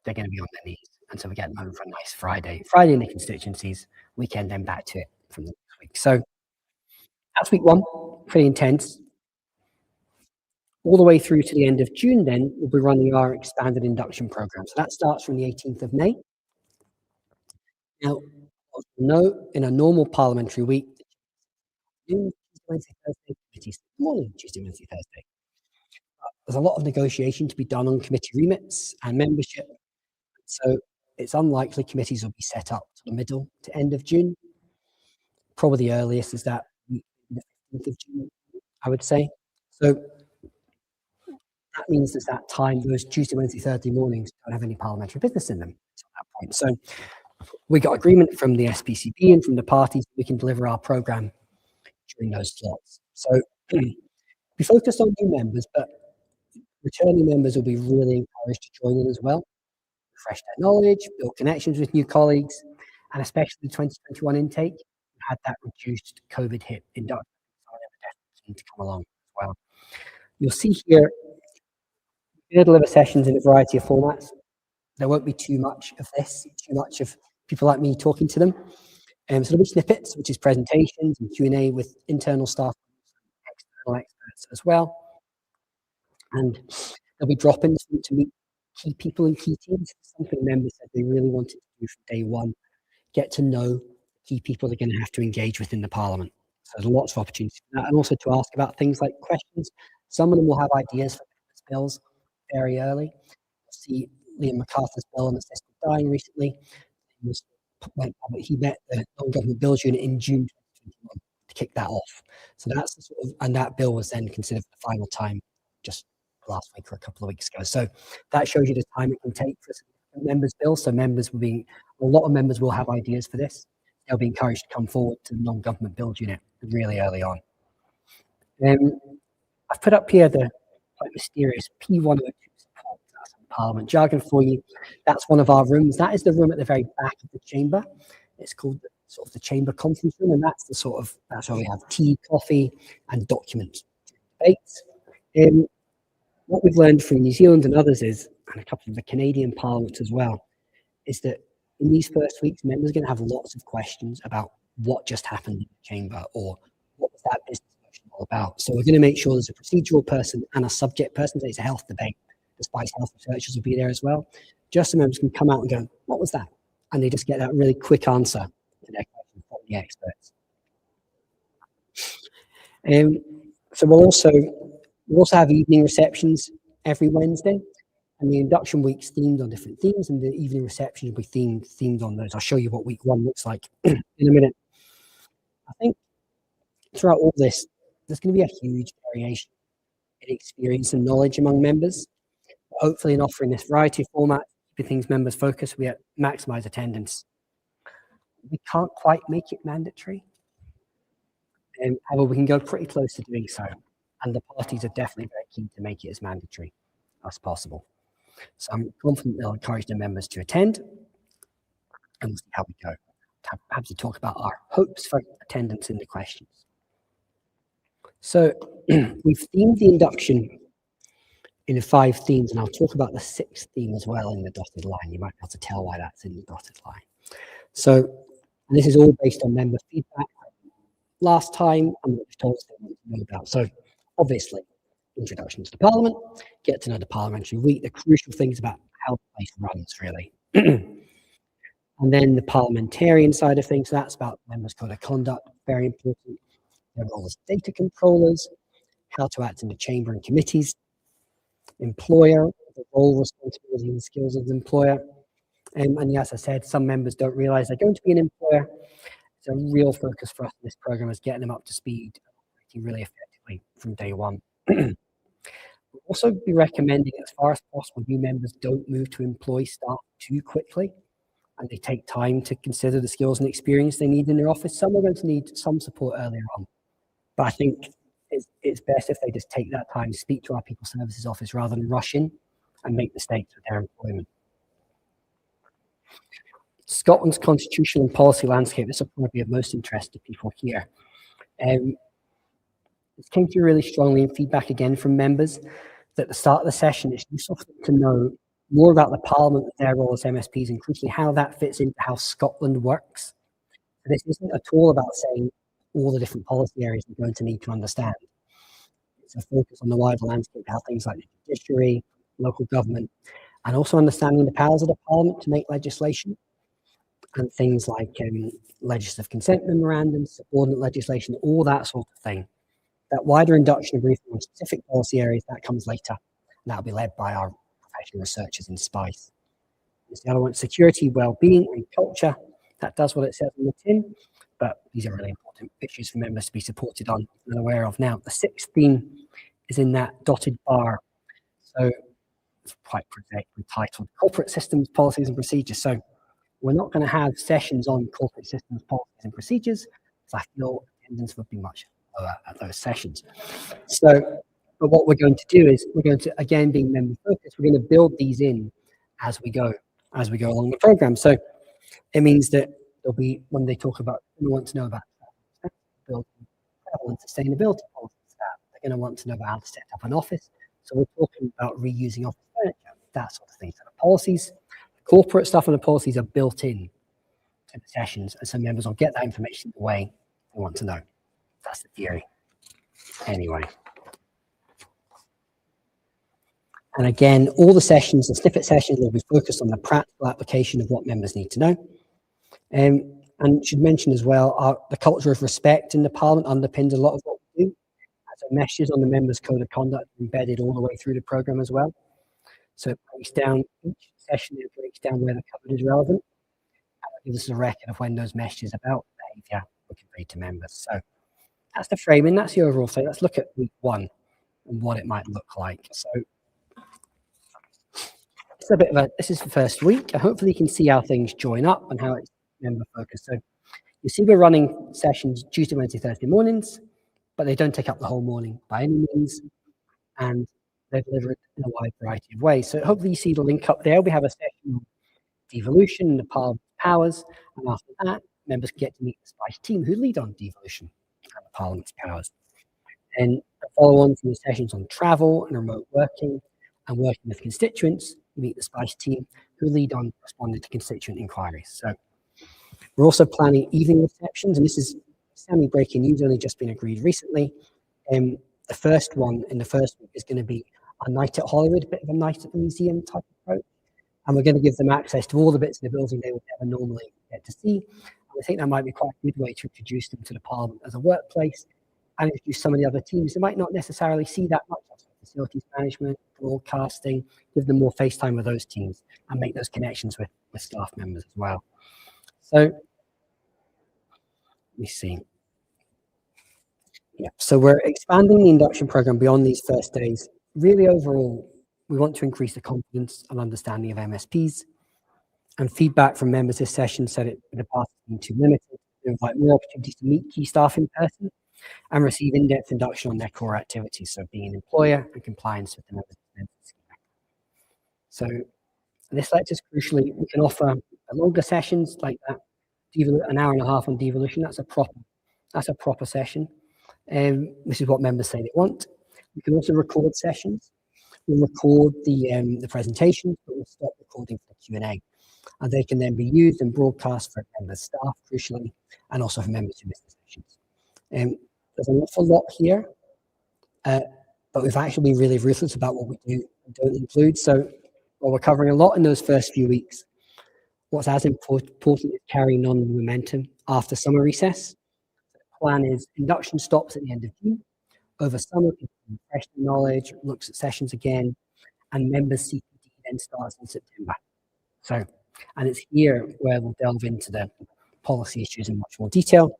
they're going to be on their knees. And so we get them home for a nice Friday in the constituencies, weekend, then back to it from the next week. So that's week one, pretty intense. All the way through to the end of June, then, we'll be running our expanded induction program. So that starts from the 18th of May. Now, as you know, in a normal parliamentary week, Tuesday, Wednesday, Thursday, morning, Tuesday, Wednesday, Thursday. There's a lot of negotiation to be done on committee remits and membership. So it's unlikely committees will be set up to the middle to end of June. Probably the earliest is that week, the 15th of June, I would say. So that means there's that time, those Tuesday, Wednesday, Thursday mornings don't have any parliamentary business in them at that point. So we got agreement from the SPCB and from the parties that we can deliver our programme during those slots. So we focused on new members, but returning members will be really encouraged to join in as well. Refresh their knowledge, build connections with new colleagues, and especially the 2021 intake had that reduced COVID hit induction. So they were definitely keen to come along as well. You'll see here, we're going to deliver sessions in a variety of formats. There won't be too much of this, too much of people like me talking to them. So there'll be snippets, which is presentations and Q&A with internal staff, external experts as well. And there'll be drop-ins to meet key people and key teams. Something members said they really wanted to do from day one, get to know key people they're going to have to engage with in the Parliament. So there's lots of opportunities for that, and also to ask about things like questions. Some of them will have ideas for bills very early. You'll see Liam MacArthur's bill on assisted dying recently. He met the non-government bills unit in June 2021 to kick that off. So that's the sort of, and that bill was then considered for the final time just last week or a couple of weeks ago. So that shows you the time it can take for members' bills. So members will be, a lot of members will have ideas for this. They'll be encouraged to come forward to the non-government build unit really early on. I've put up here the quite mysterious P102 support. That's Parliament jargon for you. That's one of our rooms. That is the room at the very back of the chamber. It's called the chamber conference room, and that's where we have tea, coffee, and document debates. What we've learned from New Zealand and others is, and a couple of the Canadian parliaments as well, is that in these first weeks, members are going to have lots of questions about what just happened in the chamber, or what was that business motion all about. So we're going to make sure there's a procedural person and a subject person. So it's a health debate. The Spice Health researchers will be there as well. Just so members can come out and go, what was that? And they just get that really quick answer to their question from the experts. So we'll also have evening receptions every Wednesday, and the induction week's themed on different themes, and the evening reception will be themed on those. I'll show you what week one looks like in a minute. I think throughout all this, there's going to be a huge variation in experience and knowledge among members. But hopefully, in offering this variety of formats, keeping things members focused, we maximise attendance. We can't quite make it mandatory. However, we can go pretty close to doing so. And the parties are definitely very keen to make it as mandatory as possible. So I'm confident they'll encourage their members to attend, and we'll see how we go. happy to talk about our hopes for attendance in the questions. So we've themed the induction in 5 themes, and I'll talk about the 6th theme as well in the dotted line. You might be able to tell why that's in the dotted line. So this is all based on member feedback last time and what we've told us they want to know about. So obviously, introductions to Parliament, get to know the Parliamentary week, the crucial things about how the place runs, really. And then the parliamentarian side of things, that's about members' code of conduct, very important. Their role as data controllers, how to act in the chamber and committees, employer, the role, responsibility, and skills of the employer. And as I said, some members don't realise they're going to be an employer. It's a real focus for us in this programme is getting them up to speed really effectively from day one. We'll also be recommending, as far as possible, new members don't move to employ staff too quickly, and they take time to consider the skills and experience they need in their office. Some are going to need some support earlier on, but I think it's best if they just take that time to speak to our People Services Office rather than rush in and make mistakes with their employment. Scotland's constitutional and policy landscape, this will probably be of most interest to people here. It came through really strongly in feedback again from members that at the start of the session, it's useful for them to know more about the Parliament, their role as MSPs, and crucially how that fits into how Scotland works. So this isn't at all about saying all the different policy areas they're going to need to understand. It's a focus on the wider landscape, how things like the judiciary, local government, and also understanding the powers of the Parliament to make legislation, and things like legislative consent memorandums, subordinate legislation, all that sort of thing. That wider induction of briefing on specific policy areas, that comes later, and that'll be led by our professional researchers in SPICE. There's the other one, security, well-being, and culture. That does what it says on the tin, but these are really important issues for members to be supported on and aware of. Now, the 6th theme is in that dotted bar. So it's quite prosaically titled Corporate Systems, Policies and Procedures. So we're not going to have sessions on corporate systems, policies and procedures, because I feel attendance would be much lower at those sessions. So, but what we're going to do is we're going to, again, being member focused, we're going to build these in as we go along the program. So it means that there'll be, when they talk about, we want to know about building travel and sustainability policies, they're going to want to know about how to set up an office. So we're talking about reusing office furniture, that sort of thing. So the policies, corporate stuff and the policies are built in to the sessions, and so members will get that information the way they want to know. That's the theory. Anyway. And again, all the sessions, the snippet sessions, will be focused on the practical application of what members need to know. And should mention as well, the culture of respect in the Parliament underpins a lot of what we do. So messages on the members' code of conduct embedded all the way through the programme as well. So it breaks down each session, it breaks down where the coverage is relevant. And it gives us a record of when those messages about behaviour were conveyed to members. So that's the framing, that's the overall thing. Let's look at week 1 and what it might look like. So it's a bit of this is the first week, and hopefully you can see how things join up and how it's member focused. So you see we're running sessions Tuesday, Wednesday, Thursday mornings, but they don't take up the whole morning by any means, and they're delivered in a wide variety of ways. So hopefully you see the link up there. We have a session on devolution and the Parliament's powers, and after that, members get to meet the SPICE team who lead on devolution and the Parliament's powers. And follow on from the sessions on travel and remote working and working with constituents, you meet the SPICE team who lead on responding to constituent inquiries. So we're also planning evening receptions, and this is semi-breaking news, only just been agreed recently. The first one in the first week is going to be a night at Hollywood, a bit of a night at the museum type approach. And we're going to give them access to all the bits of the building they would never normally get to see. And I think that might be quite a good way to introduce them to the Parliament as a workplace and introduce some of the other teams who might not necessarily see that much, like facilities management, broadcasting, give them more face time with those teams and make those connections with staff members as well. So let me see. Yeah, so we're expanding the induction program beyond these first days. Really overall, we want to increase the confidence and understanding of MSPs, and feedback from members this session said it in the past has been too limited. We invite more opportunities to meet key staff in person and receive in-depth induction on their core activities, so being an employer and compliance with the members' scheme. So this lecture is crucially, we can offer longer sessions like that an hour and a half on devolution. That's a proper session. This is what members say they want. We can also record sessions. We'll record the presentations, but we'll stop recording for the Q&A. And they can then be used and broadcast for members' staff, crucially, and also for members who miss the sessions. There's an awful lot here, but we've actually been really ruthless about what we do and don't include. So while we're covering a lot in those first few weeks, what's as important is carrying on the momentum after summer recess. The plan is induction stops at the end of June. Over summer, people refresh their knowledge, looks at sessions again, and members' CPD then starts in September. So, and it's here where we'll delve into the policy issues in much more detail.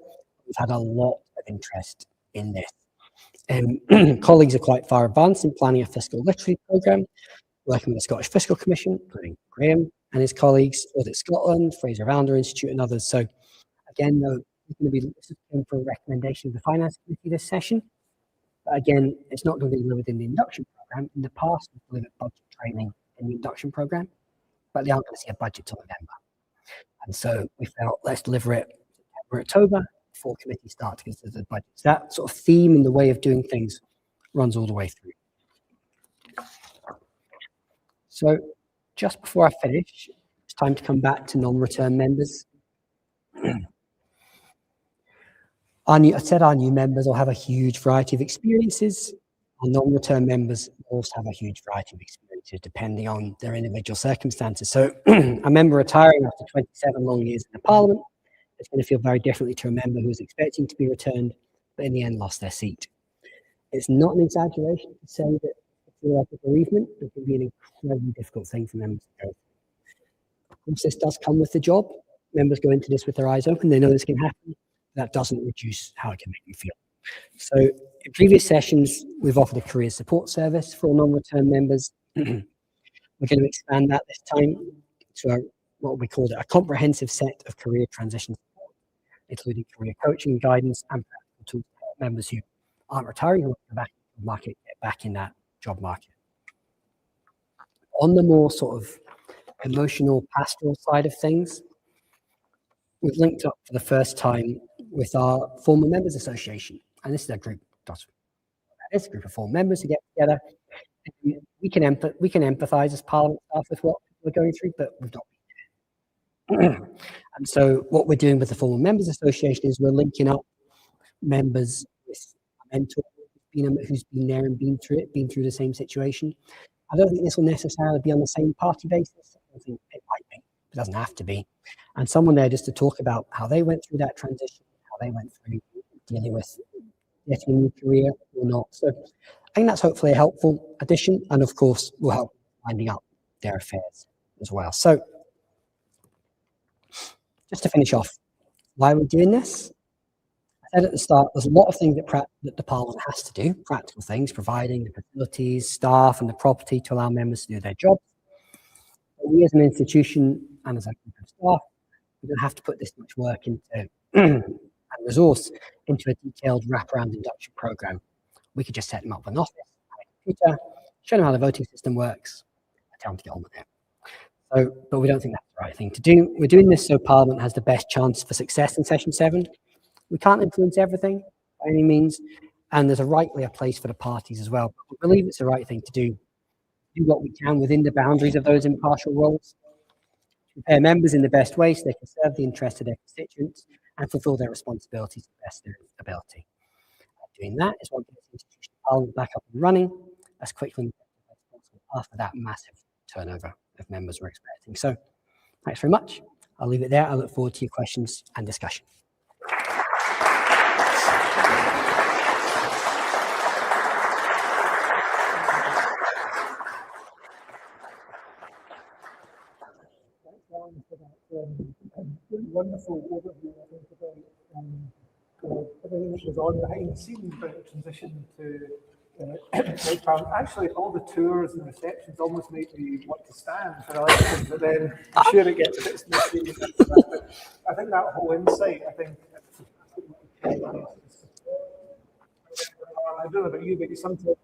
We've had a lot of interest in this. Colleagues are quite far advanced in planning a fiscal literacy programme, working with the Scottish Fiscal Commission, including Graham and his colleagues, Audit Scotland, Fraser Vounder Institute, and others. So, again, though, we're going to be looking for a recommendation of the Finance Committee this session. But again, it's not going to be delivered in the induction programme. In the past, we've delivered budget training in the induction programme, but they aren't going to see a budget till November. And so we felt, let's deliver it September, October, before committees start to consider the budget. So that sort of theme and the way of doing things runs all the way through. So just before I finish, it's time to come back to non-return members. Our new members will have a huge variety of experiences. Our non-return members also have a huge variety of experiences depending on their individual circumstances. So a member retiring after 27 long years in the Parliament is going to feel very differently to a member who was expecting to be returned, but in the end lost their seat. It's not an exaggeration to say that it's like a bereavement. It can be an incredibly difficult thing for members to go through. Of course, this does come with the job. Members go into this with their eyes open. They know this can happen. That doesn't reduce how it can make them feel. So in previous sessions, we've offered a career support service for non-return members. We're going to expand that this time to what we call a comprehensive set of career transition support, including career coaching, guidance, and practical tools to help members who aren't retiring who want to go back into the market, get back in that job market. On the more sort of emotional, pastoral side of things, we've linked up for the first time with our former members association, and this is a group. It's a group of former members who get together. We can empathise as Parliament staff with what we're going through, but we've not been there. And so, what we're doing with the former members association is we're linking up members with a mentor who's been there and been through the same situation. I don't think this will necessarily be on the same party basis. I think it might be. It doesn't have to be. And someone there just to talk about how they went through that transition, how they went through dealing with getting a new career or not. So I think that's hopefully a helpful addition, and of course will help winding up their affairs as well. So just to finish off, why are we doing this? I said at the start, there's a lot of things that the Parliament has to do, practical things, providing the facilities, staff and the property to allow members to do their jobs. But we as an institution and as a group of staff, we don't have to put this much work into and resource into a detailed wraparound induction program. We could just set them up with an office, a computer, show them how the voting system works, and tell them to get on with it. So, but we don't think that's the right thing to do. We're doing this so Parliament has the best chance for success in session 7. We can't influence everything by any means, and there's rightly a place for the parties as well. But we believe it's the right thing to do what we can within the boundaries of those impartial roles, prepare members in the best way so they can serve the interests of their constituents and fulfil their responsibilities to the best of their ability. Doing that is what gets the institution of Parliament back up and running as quickly as possible after that massive turnover of members we're expecting. So thanks very much. I'll leave it there. I look forward to your questions and discussion. For that wonderful overview, I think, about everything that was on behind the scenes about transition to actually, all the tours and receptions almost make me want to stand for elections, but then I'm sure it gets a bit sneaky. I think that whole insight, I don't know about you, but sometimes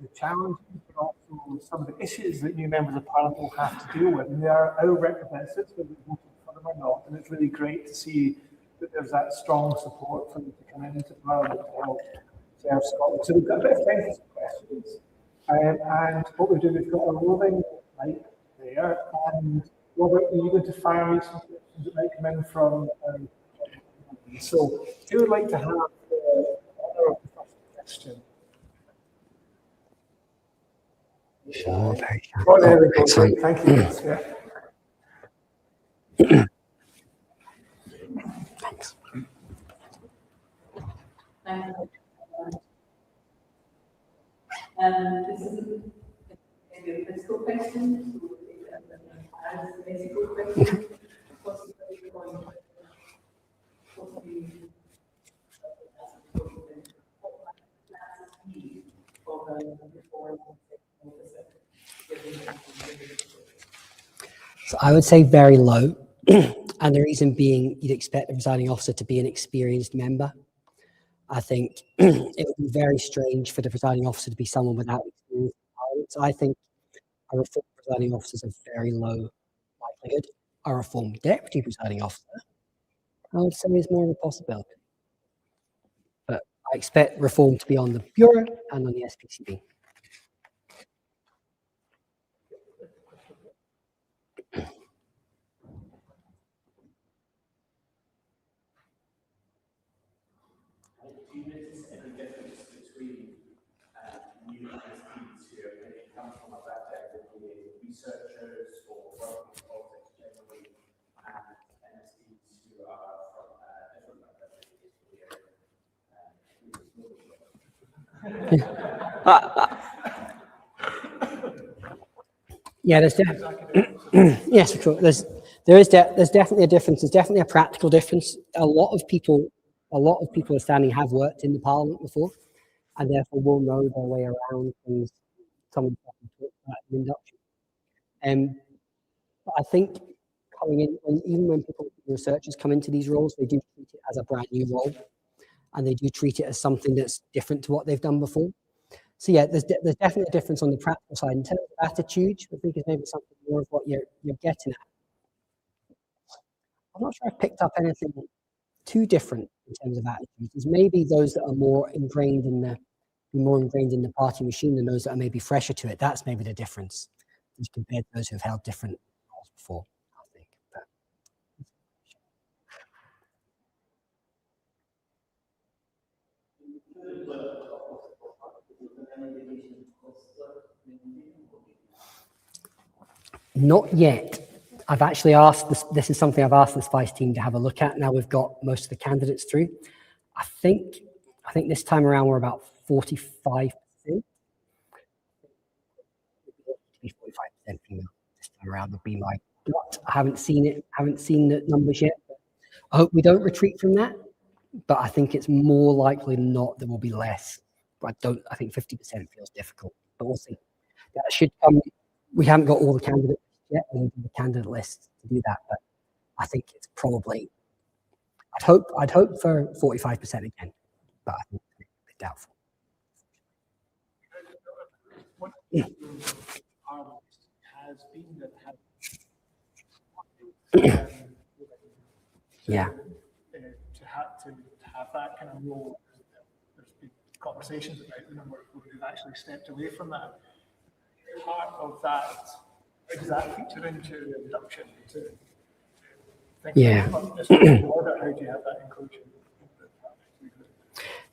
the challenges, but also some of the issues that new members of Parliament will have to deal with, and they are our representatives, whether we vote for them or not, and it's really great to see that there's that strong support for them to come into Parliament to help serve Scotland. So we've got a bit of time for some questions, and what we're doing, we've got a roving mic there, and Robert, are you going to fire me some questions that might come in from so who would like to have the honour of the first question? Sure, Oh, there we go. Great. Thank you. Yeah. Thanks. This is maybe a political question, as a political question. So I would say very low, and the reason being you'd expect the presiding officer to be an experienced member. I think it would be very strange for the presiding officer to be someone without experience in Parliament. So I think a reformed presiding officer is a very low likelihood. A reformed deputy presiding officer, I would say, is more of a possibility. But I expect reform to be on the Bureau and on the SPCB. Do you notice any difference between new MSPs who are maybe come from a background of being researchers or working in politics generally, and MSPs who are from different backgrounds? Yeah, yes, of course. There's definitely a difference. There's definitely a practical difference. A lot of people are standing have worked in the Parliament before, and therefore will know their way around things. Someone talked about induction. But I think coming in, even when researchers come into these roles, they do treat it as a brand new role, and they do treat it as something that's different to what they've done before. So yeah, there's definitely a difference on the practical side. In terms of attitude, I think it's maybe something more of what you're getting at. I'm not sure I've picked up anything too different in terms of attitudes. There's maybe those that are more ingrained in the party machine than those that are maybe fresher to it. That's maybe the difference as compared to those who have held different roles before, I think. But not yet. I've actually asked this is something I've asked the Spice team to have a look at. Now we've got most of the candidates through. I think this time around we're about 45%. 45% female this time around would be my gut. I haven't seen the numbers yet. I hope we don't retreat from that, but I think it's more likely than not there will be less. But I think 50% feels difficult, but we'll see. That should come. We haven't got all the candidates yet. We need the candidate list to do that, but I think it's probably. I'd hope for 45% again, but I think it's a bit doubtful. Has been that Yeah. To have that kind of role. There's been conversations about the number of people who've actually stepped away from that. Part of that, how does that feature into induction? Yeah. How do you have that inclusion?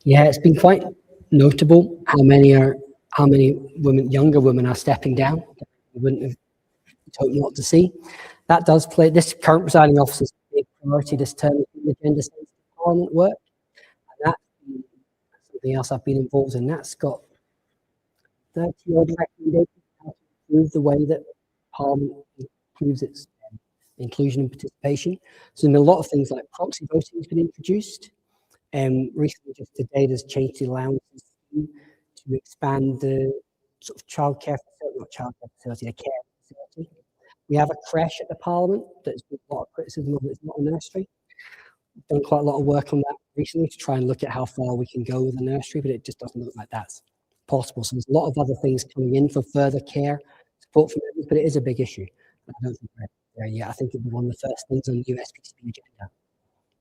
Yeah, it's been quite notable how many younger women are stepping down. We wouldn't have hoped not to see. That does play. This current presiding officer's big priority this term is the gender sensitive Parliament work, and that's something else I've been involved in. That's got 30-odd recommendations how to improve the way that Parliament improves its inclusion and participation. So a lot of things like proxy voting has been introduced. Recently, just today, there's changed the allowances to expand the sort of childcare facility, the care facility. We have a creche at the Parliament that's been a lot of criticism of. It's not a nursery. We've done quite a lot of work on that recently to try and look at how far we can go with the nursery, but it just doesn't look like that's possible. So there's a lot of other things coming in for further care, support for members, but it is a big issue. I don't think we're there yet. I think it'll be one of the first things on the USPCB agenda.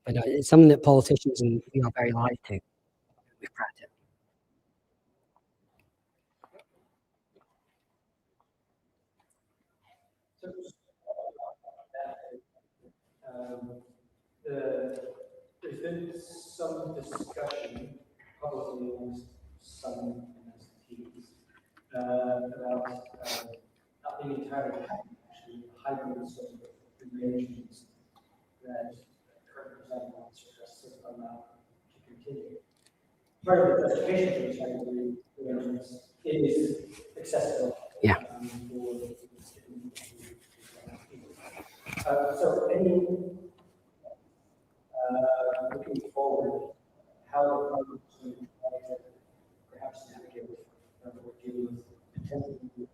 But it's something that politicians and we are very alive to. We've cracked it. There's been some discussion, probably amongst some teams, about not being entirely happy, actually, hybrid sort of arrangements that current design trusts have allowed to continue. Part of the justification for hybrid arrangements is accessible. Yeah. So any looking forward, how the Parliament is going to perhaps navigate what dealing with potentially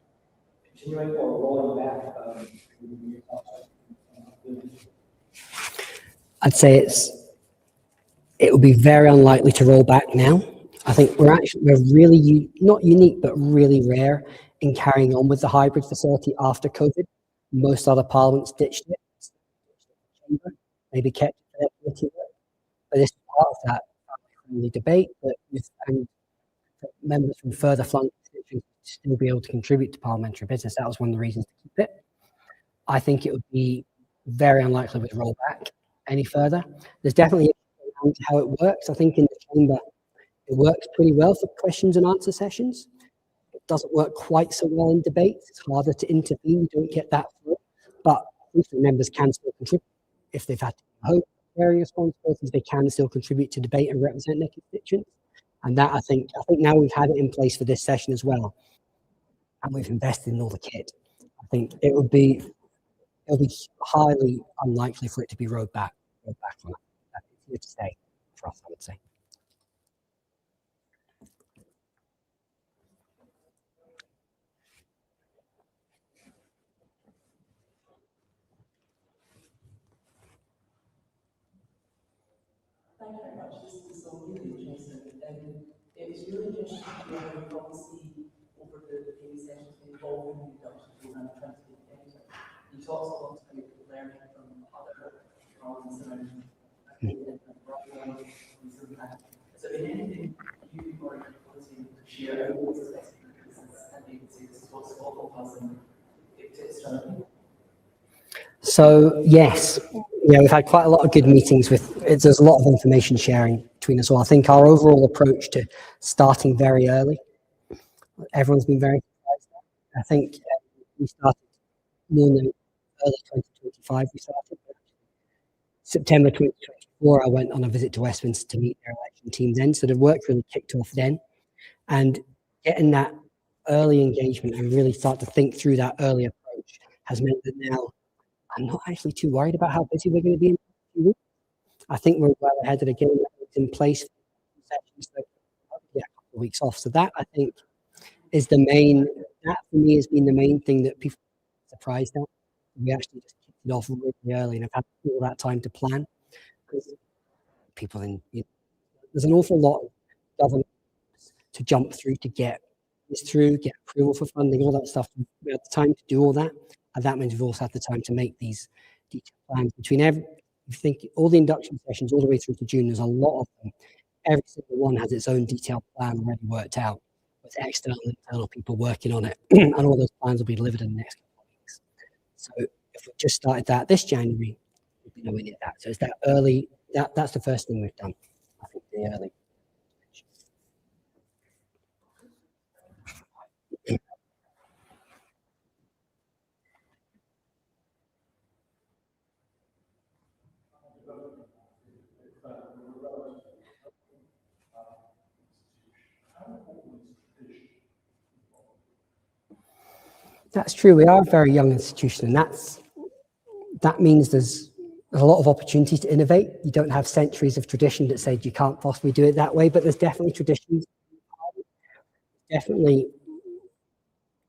continuing or rolling back I'd say it would be very unlikely to roll back now. I think we're really not unique, but really rare in carrying on with the hybrid facility after COVID. Most other parliaments ditched it, maybe kept it for their committee work. But this is part of that family debate and members from further flung constituencies still be able to contribute to parliamentary business. That was one of the reasons to keep it. I think it would be very unlikely we'd roll back any further. There's definitely how it works. I think in the chamber, it works pretty well for questions and answer sessions. It doesn't work quite so well in debates. It's harder to intervene. You don't get that flow. But members can still contribute. If they've had to hope area responsibilities, they can still contribute to debate and represent their constituents. And that I think now we've had it in place for this session as well. And we've invested in all the kit. I think it'll be highly unlikely for it to be rolled back on that. It's here to stay for us, I would say. Thank you very much. This is all really interesting. It was really interesting to hear how policy over the daily sessions involving the induction program trying to get better. You talked a lot about learning from other problems around Has there been anything you or your policy to share out of those experiences and you can say this is what's awful us and it's trying? So yes, we've had quite a lot of good meetings there's a lot of information sharing between us all. I think our overall approach to starting very early, everyone's been very surprised. I think we started more than early 2025 we started. September 2024, I went on a visit to Westminster to meet their election team then. So the work really kicked off then. And getting that early engagement and really start to think through that early approach has meant that now I'm not actually too worried about how busy we're going to be in a few weeks. I think we're well ahead of the game in place for sessions, so a couple of weeks off. So that I think is that for me has been the main thing that people are surprised at. We actually just kicked it off really early and have had all that time to plan. Because there's an awful lot of governance to jump through to get approval for funding, all that stuff. We had the time to do all that. And that means we've also had the time to make these detailed plans all the induction sessions all the way through to June. There's a lot of them. Every single one has its own detailed plan already worked out with external and internal people working on it. And all those plans will be delivered in the next couple of weeks. So if we just started that this January, we'd be nowhere near that. So it's that early, that's the first thing we've done. I think the early. That's true. We are a very young institution, and that means there's a lot of opportunities to innovate. You don't have centuries of tradition that said you can't possibly do it that way, but there's definitely traditions. Definitely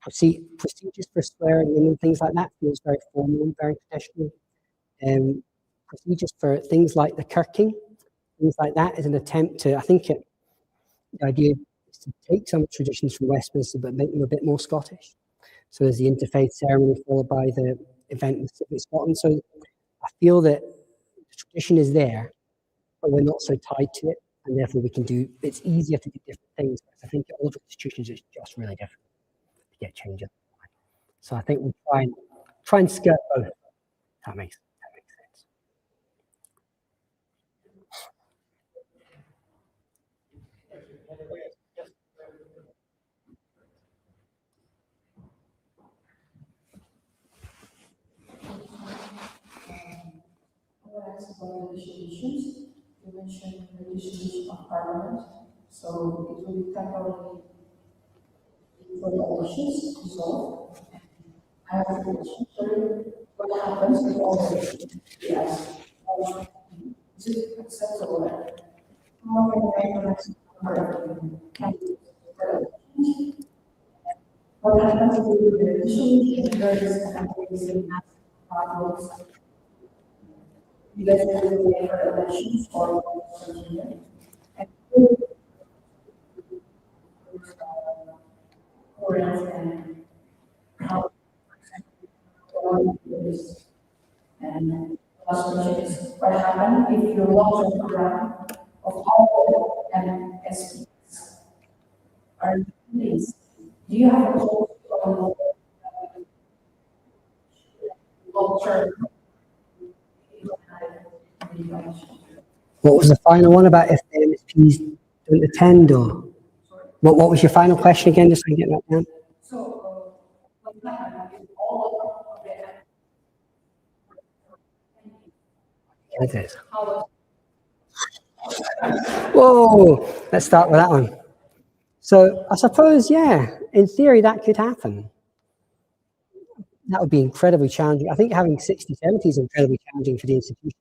procedures for swearing in and things like that feels very formal and very traditional. Procedures for things like the kirking, things like that is an attempt to, I think the idea is to take some traditions from Westminster but make them a bit more Scottish. So there's the interfaith ceremony followed by the event in Civic Scotland. So I feel that the tradition is there, but we're not so tied to it, and therefore it's easier to do different things. I think at older institutions it's just really difficult to get change. So I think we try and skirt both. That makes sense. About the dissolutions, you mentioned the dissolution of Parliament, so it will be temporarily for the elections dissolved. I have a question. So what happens if all the elections? Yes. Is it acceptable? How can I connect candidates for elections? What happens if the dissolution occurs and there is a massive you guys will be waiting for elections or something. And and how and last question is what happens if you lost the program of all and SPs are these? Do you have a goal on long term? What was the final one about if the MSPs don't attend, or what was your final question again, just so I can get that down? So, what happens if all of the Whoa, let's start with that one. So I suppose, yeah, in theory that could happen. That would be incredibly challenging. I think having 60/70 is incredibly challenging for the institution.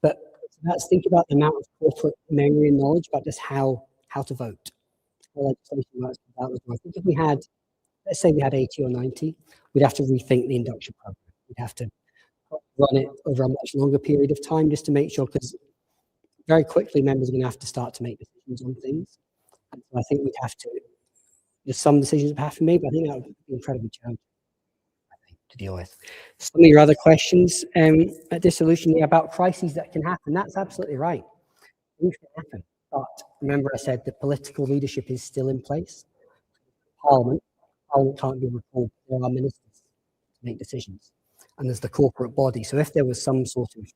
But let's think about the amount of corporate memory and knowledge about just how to vote. How legislation works with that as well. I think if we had, let's say we had 80 or 90, we'd have to rethink the induction program. We'd have to run it over a much longer period of time just to make sure, because very quickly members are going to have to start to make decisions on things. And so I think we'd have to, there's some decisions that have to be made, but I think that would be incredibly challenging to deal with. Some of your other questions at dissolution about crises that can happen, that's absolutely right. Things can happen, but remember I said the political leadership is still in place. Parliament can't be recalled. There are ministers to make decisions, and there's the corporate body. So if there was some sort of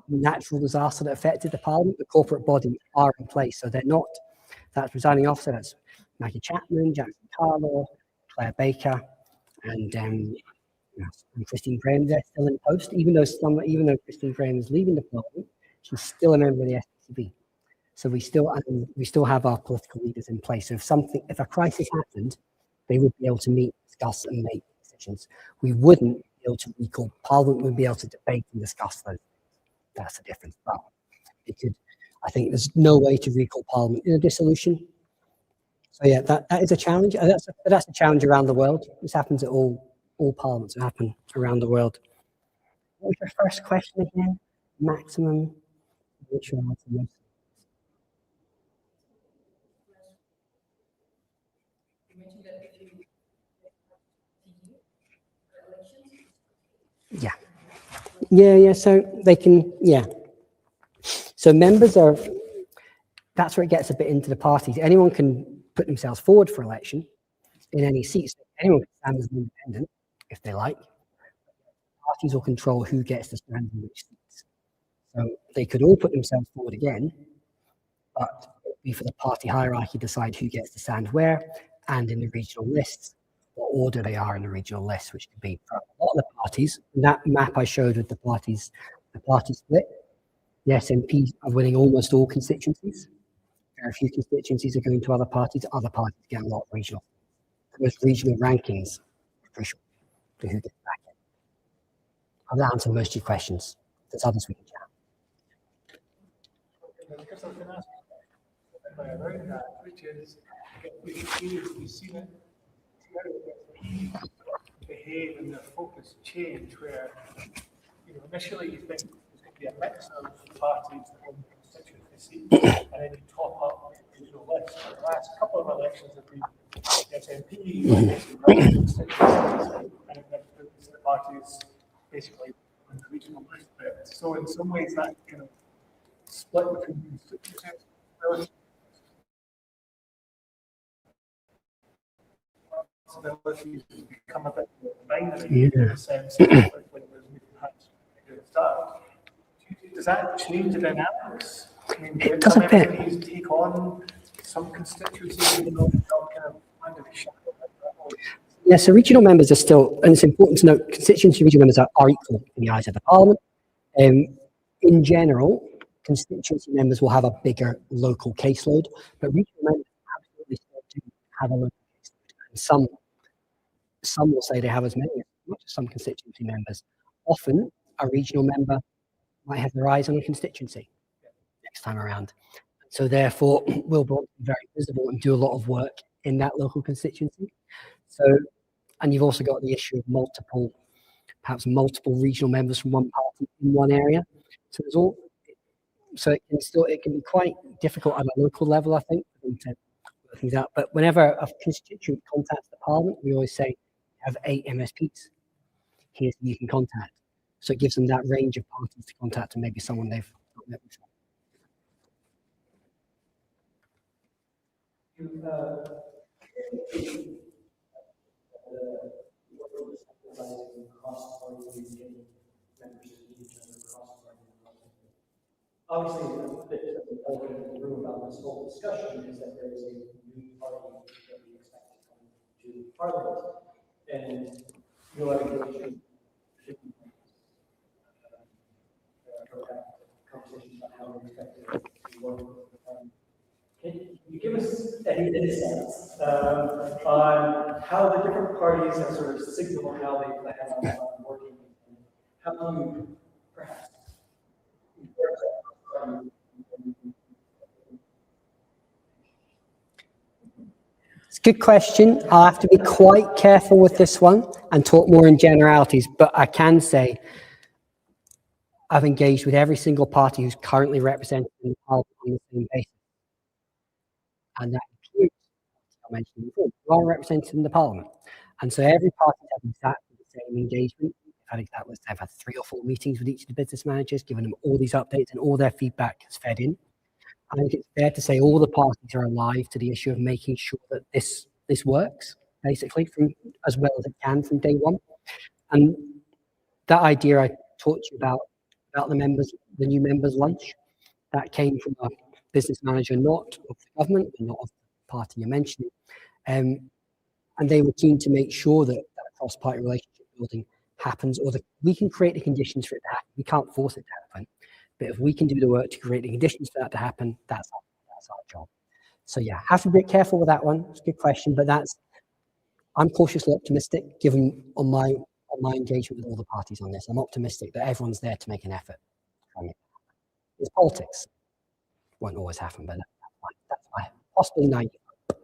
natural disaster that affected the Parliament, the corporate body are in place. So they're not, that's presiding officer, that's Maggie Chapman, Jackson Carlaw, Claire Baker, and Christine Graham, they're still in post, even though Christine Graham is leaving the Parliament, she's still a member of the SPCB. So we still have our political leaders in place. So if a crisis happened, they would be able to meet, discuss, and make decisions. We wouldn't be able to recall. Parliament would be able to debate and discuss those. That's the difference. But I think there's no way to recall Parliament in a dissolution. So yeah, that is a challenge. That's a challenge around the world. This happens at all parliaments that happen around the world. What was your first question again? Maximum mutuality. Yeah. So they can. Yeah. So members are. That's where it gets a bit into the parties. Anyone can put themselves forward for election in any seats. Anyone can stand as an independent if they like. Parties will control who gets to stand in which seats. So they could all put themselves forward again, but it would be for the party hierarchy to decide who gets to stand where, and in the regional lists, what order they are in the regional lists, which could be for a lot of the parties. That map I showed with the party split, the SNP are winning almost all constituencies. Very few constituencies are going to other parties. Other parties get a lot of regional. Those regional rankings are crucial to who gets back in. I've answered most of your questions. There's others we can chat. Because I was going to ask around that, which is, we've seen it behave and their focus change, where initially you think there's going to be a mix of parties that want constituency seats, and then you top up regional list. The last couple of elections have been SNP, and the parties basically on the regional list. So in some ways that kind of split between constituencies responsibilities become a bit more binary in the sense of when we've had to start. Does that change the dynamics? I mean, it does a bit. MPs take on some constituencies even though they're not kind of under the shadow of that? Yeah, so regional members are still, and it's important to note, constituency regional members are equal in the eyes of the Parliament. In general, constituency members will have a bigger local caseload, but regional members absolutely still do have a local caseload. And some will say they have as many, not just some constituency members. Often, a regional member might have their eyes on a constituency next time around. So therefore, will be very visible and do a lot of work in that local constituency. So, and you've also got the issue of perhaps multiple regional members from one party in one area. So it can be quite difficult at a local level, I think, for them to work things out. But whenever a constituent contacts the Parliament, we always say, have 8 MSPs. Here's who you can contact. So it gives them that range of parties to contact and maybe someone they've not met before. Obviously, the bit of the elephant in the room about this whole discussion is that there is a new party that we expect to come to Parliament, and you'll have engaged conversations about how we expect it to work. Can you give us any insights on how the different parties have sort of signaled how they plan on working? How do you perhaps It's a good question. I'll have to be quite careful with this one and talk more in generalities, but I can say I've engaged with every single party who's currently represented in the Parliament on the same basis. And that includes, I mentioned before, who are represented in the Parliament. And so every party has exactly the same engagement. They've had 3 or 4 meetings with each of the business managers, giving them all these updates, and all their feedback is fed in. I think it's fair to say all the parties are alive to the issue of making sure that this works, basically, from as well as it can from day one. And that idea I talked to you about the new members' lunch, that came from a business manager, not of the government, and not of the party you're mentioning. And they were keen to make sure that cross-party relationship building happens, or that we can create the conditions for it to happen. We can't force it to happen, but if we can do the work to create the conditions for that to happen, that's our job. So yeah, have to be careful with that one. It's a good question, but I'm cautiously optimistic given on my engagement with all the parties on this. I'm optimistic that everyone's there to make an effort. It's politics. Won't always happen, but that's my possibly naive. A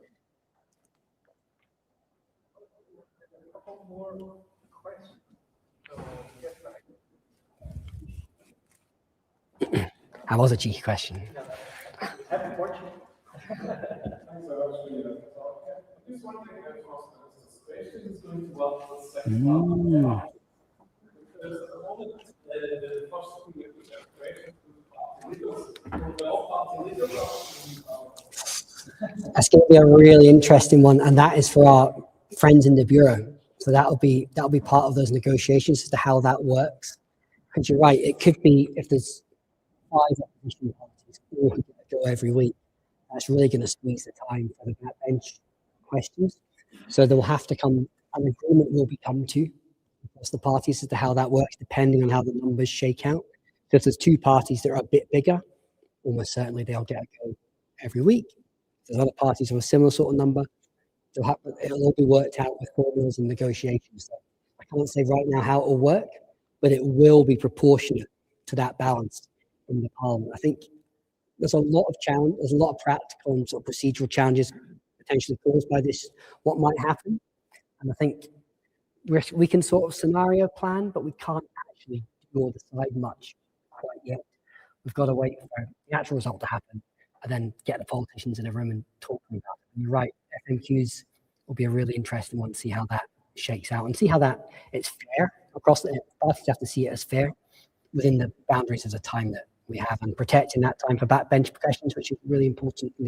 couple more questions. That was a cheeky question. Happy fortune. Thanks very much for your talk. Just one thing I was question is going to work for the second part. There's a moment the first two questions That's going to be a really interesting one, and that is for our friends in the bureau. So that'll be part of those negotiations as to how that works. Because you're right, it could be if there's 5 opposition parties all who go every week, that's really going to squeeze the time for the backbench questions. So there will have to come, an agreement will be come to across the parties as to how that works, depending on how the numbers shake out. So if there's 2 parties that are a bit bigger, almost certainly they'll get a go every week. If there's other parties with a similar sort of number, it'll all be worked out with formulas and negotiations. So I can't say right now how it will work, but it will be proportionate to that balance in the Parliament. I think there's a lot of practical and sort of procedural challenges potentially caused by this, what might happen. And I think we can sort of scenario plan, but we can't actually do or decide much quite yet. We've got to wait for the actual result to happen and then get the politicians in a room and talk to them about it. And you're right, FMQs will be a really interesting one to see how that shakes out and see how that it's fair across the parties. Have to see it as fair within the boundaries of the time that we have, and protecting that time for backbench questions, which is really important. And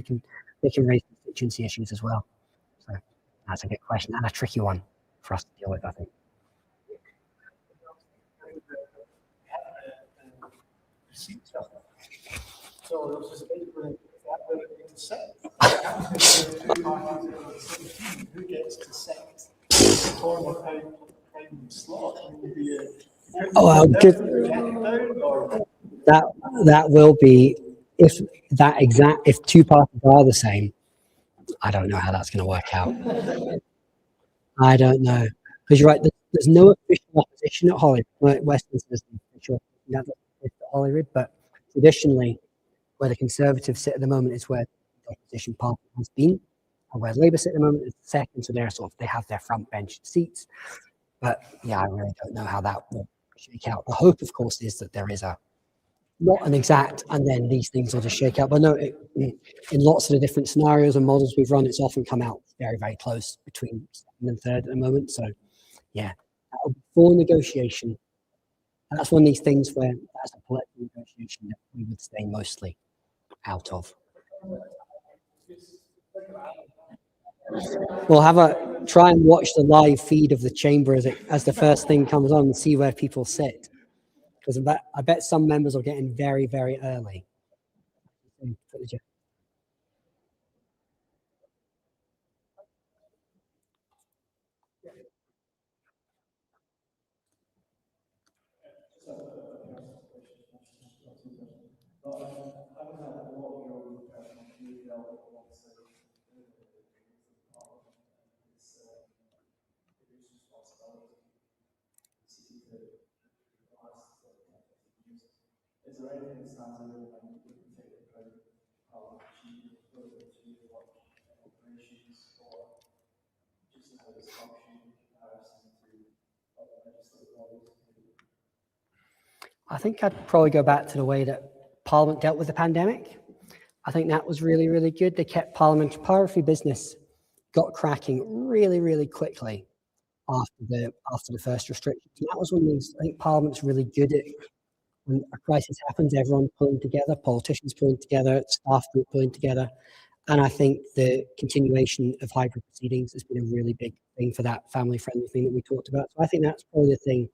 they can raise constituency issues as well. So that's a good question and a tricky one for us to deal with, I think. So there's this basically to set. Who gets to set the form of time slot? Oh, good. That will be if two parties are the same. I don't know how that's going to work out. I don't know, because you're right. There's no official opposition at Holyrood. Westminster is the official opposition at Holyrood, but traditionally, where the Conservatives sit at the moment is where the opposition party has been, and where Labour sit at the moment is second. So they have their front bench seats. But yeah, I really don't know how that will shake out. The hope, of course, is that there is not an exact, and then these things will just shake out. But no, in lots of the different scenarios and models we've run, it's often come out very, very close between second and third at the moment. So yeah, that'll be for negotiation. And that's one of these things where that's a political negotiation that we would stay mostly out of. We'll try and watch the live feed of the chamber as the first thing comes on and see where people sit. Because I bet some members will get in very, very early. Is there anything that stands out when we can take the president of operations or just how this function in comparison to other legislative bodies? I think I'd probably go back to the way that Parliament dealt with the pandemic. I think that was really, really good. They kept parliamentary business got cracking really, really quickly after the first restrictions. And that was one of these, I think Parliament's really good at when a crisis happens, everyone pulling together, politicians pulling together, staff group pulling together. And I think the continuation of hybrid proceedings has been a really big thing for that family-friendly thing that we talked about. So I think that's probably the thing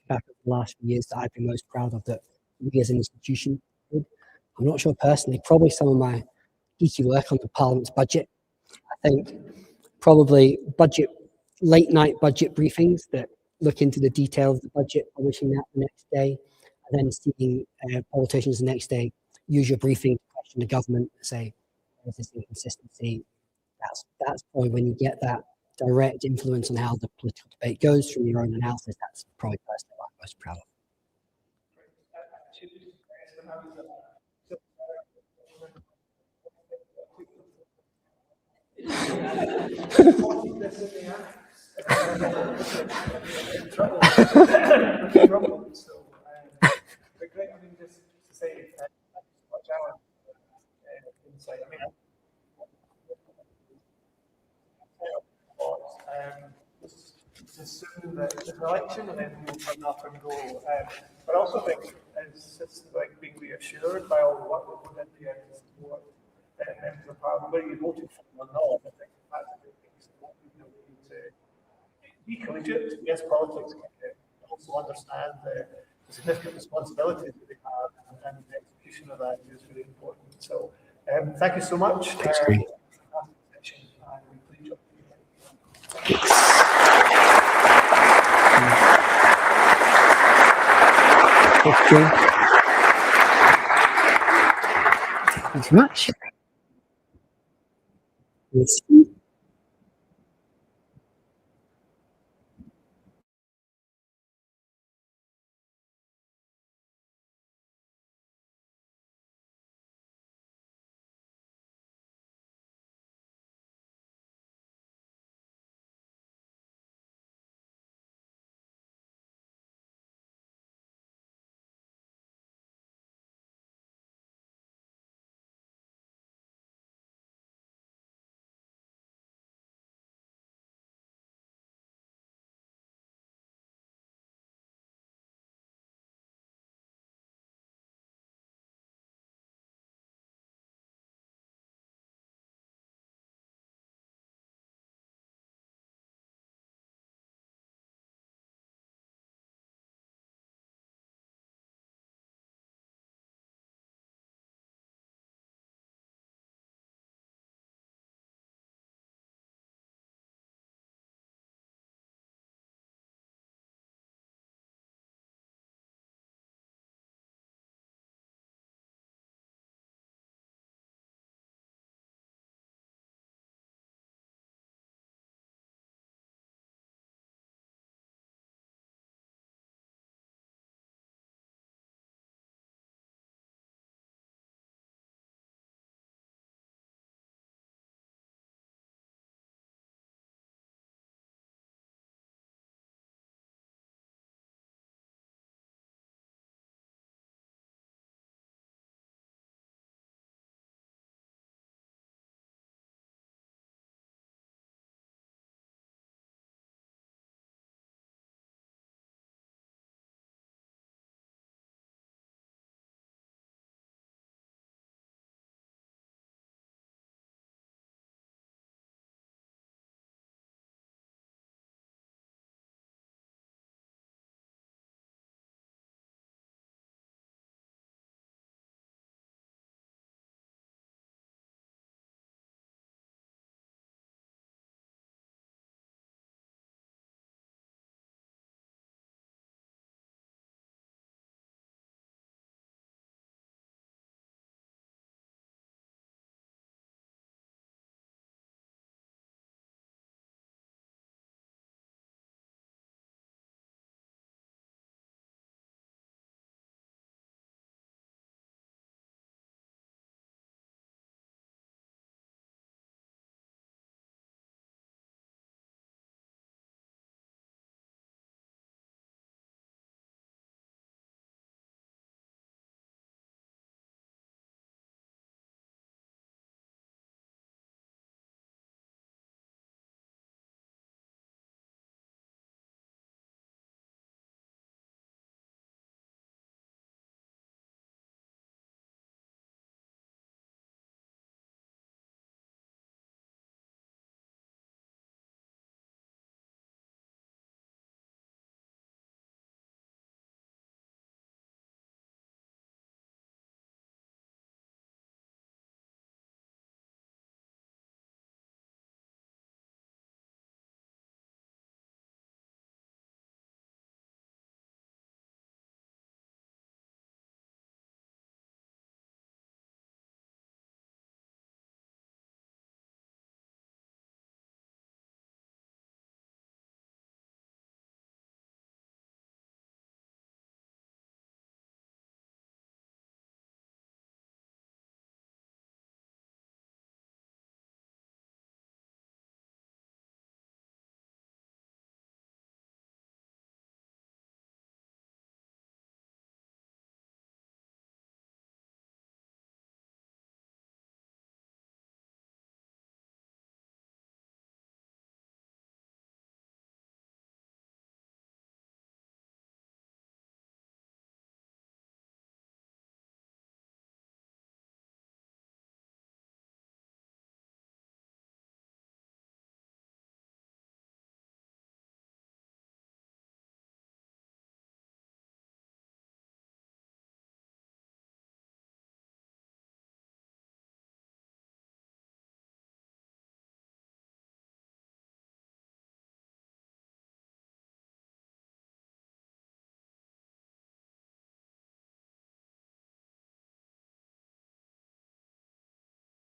back over the last few years that I've been most proud of that we as an institution did. I'm not sure personally, probably some of my geeky work on the Parliament's budget. I think probably late night budget briefings that look into the details of the budget, publishing that the next day, and then seeing politicians the next day use your briefing to question the government, say, is this inconsistency? That's probably when you get that direct influence on how the political debate goes from your own analysis. That's probably personally what I'm most proud of. Great, I mean, just to say, much Allan insight. I mean, just assume that it's an election and then we'll turn up and go. But I also think it's just like being reassured by all the work that we've done here to support members of Parliament, whether you voted for them or not. I think that's a good thing to be collegiate. Yes, politics can also understand the significant responsibilities that they have, and the execution of that is really important. So, thank you so much. Thanks, Green. Thanks, Green. Thanks so much.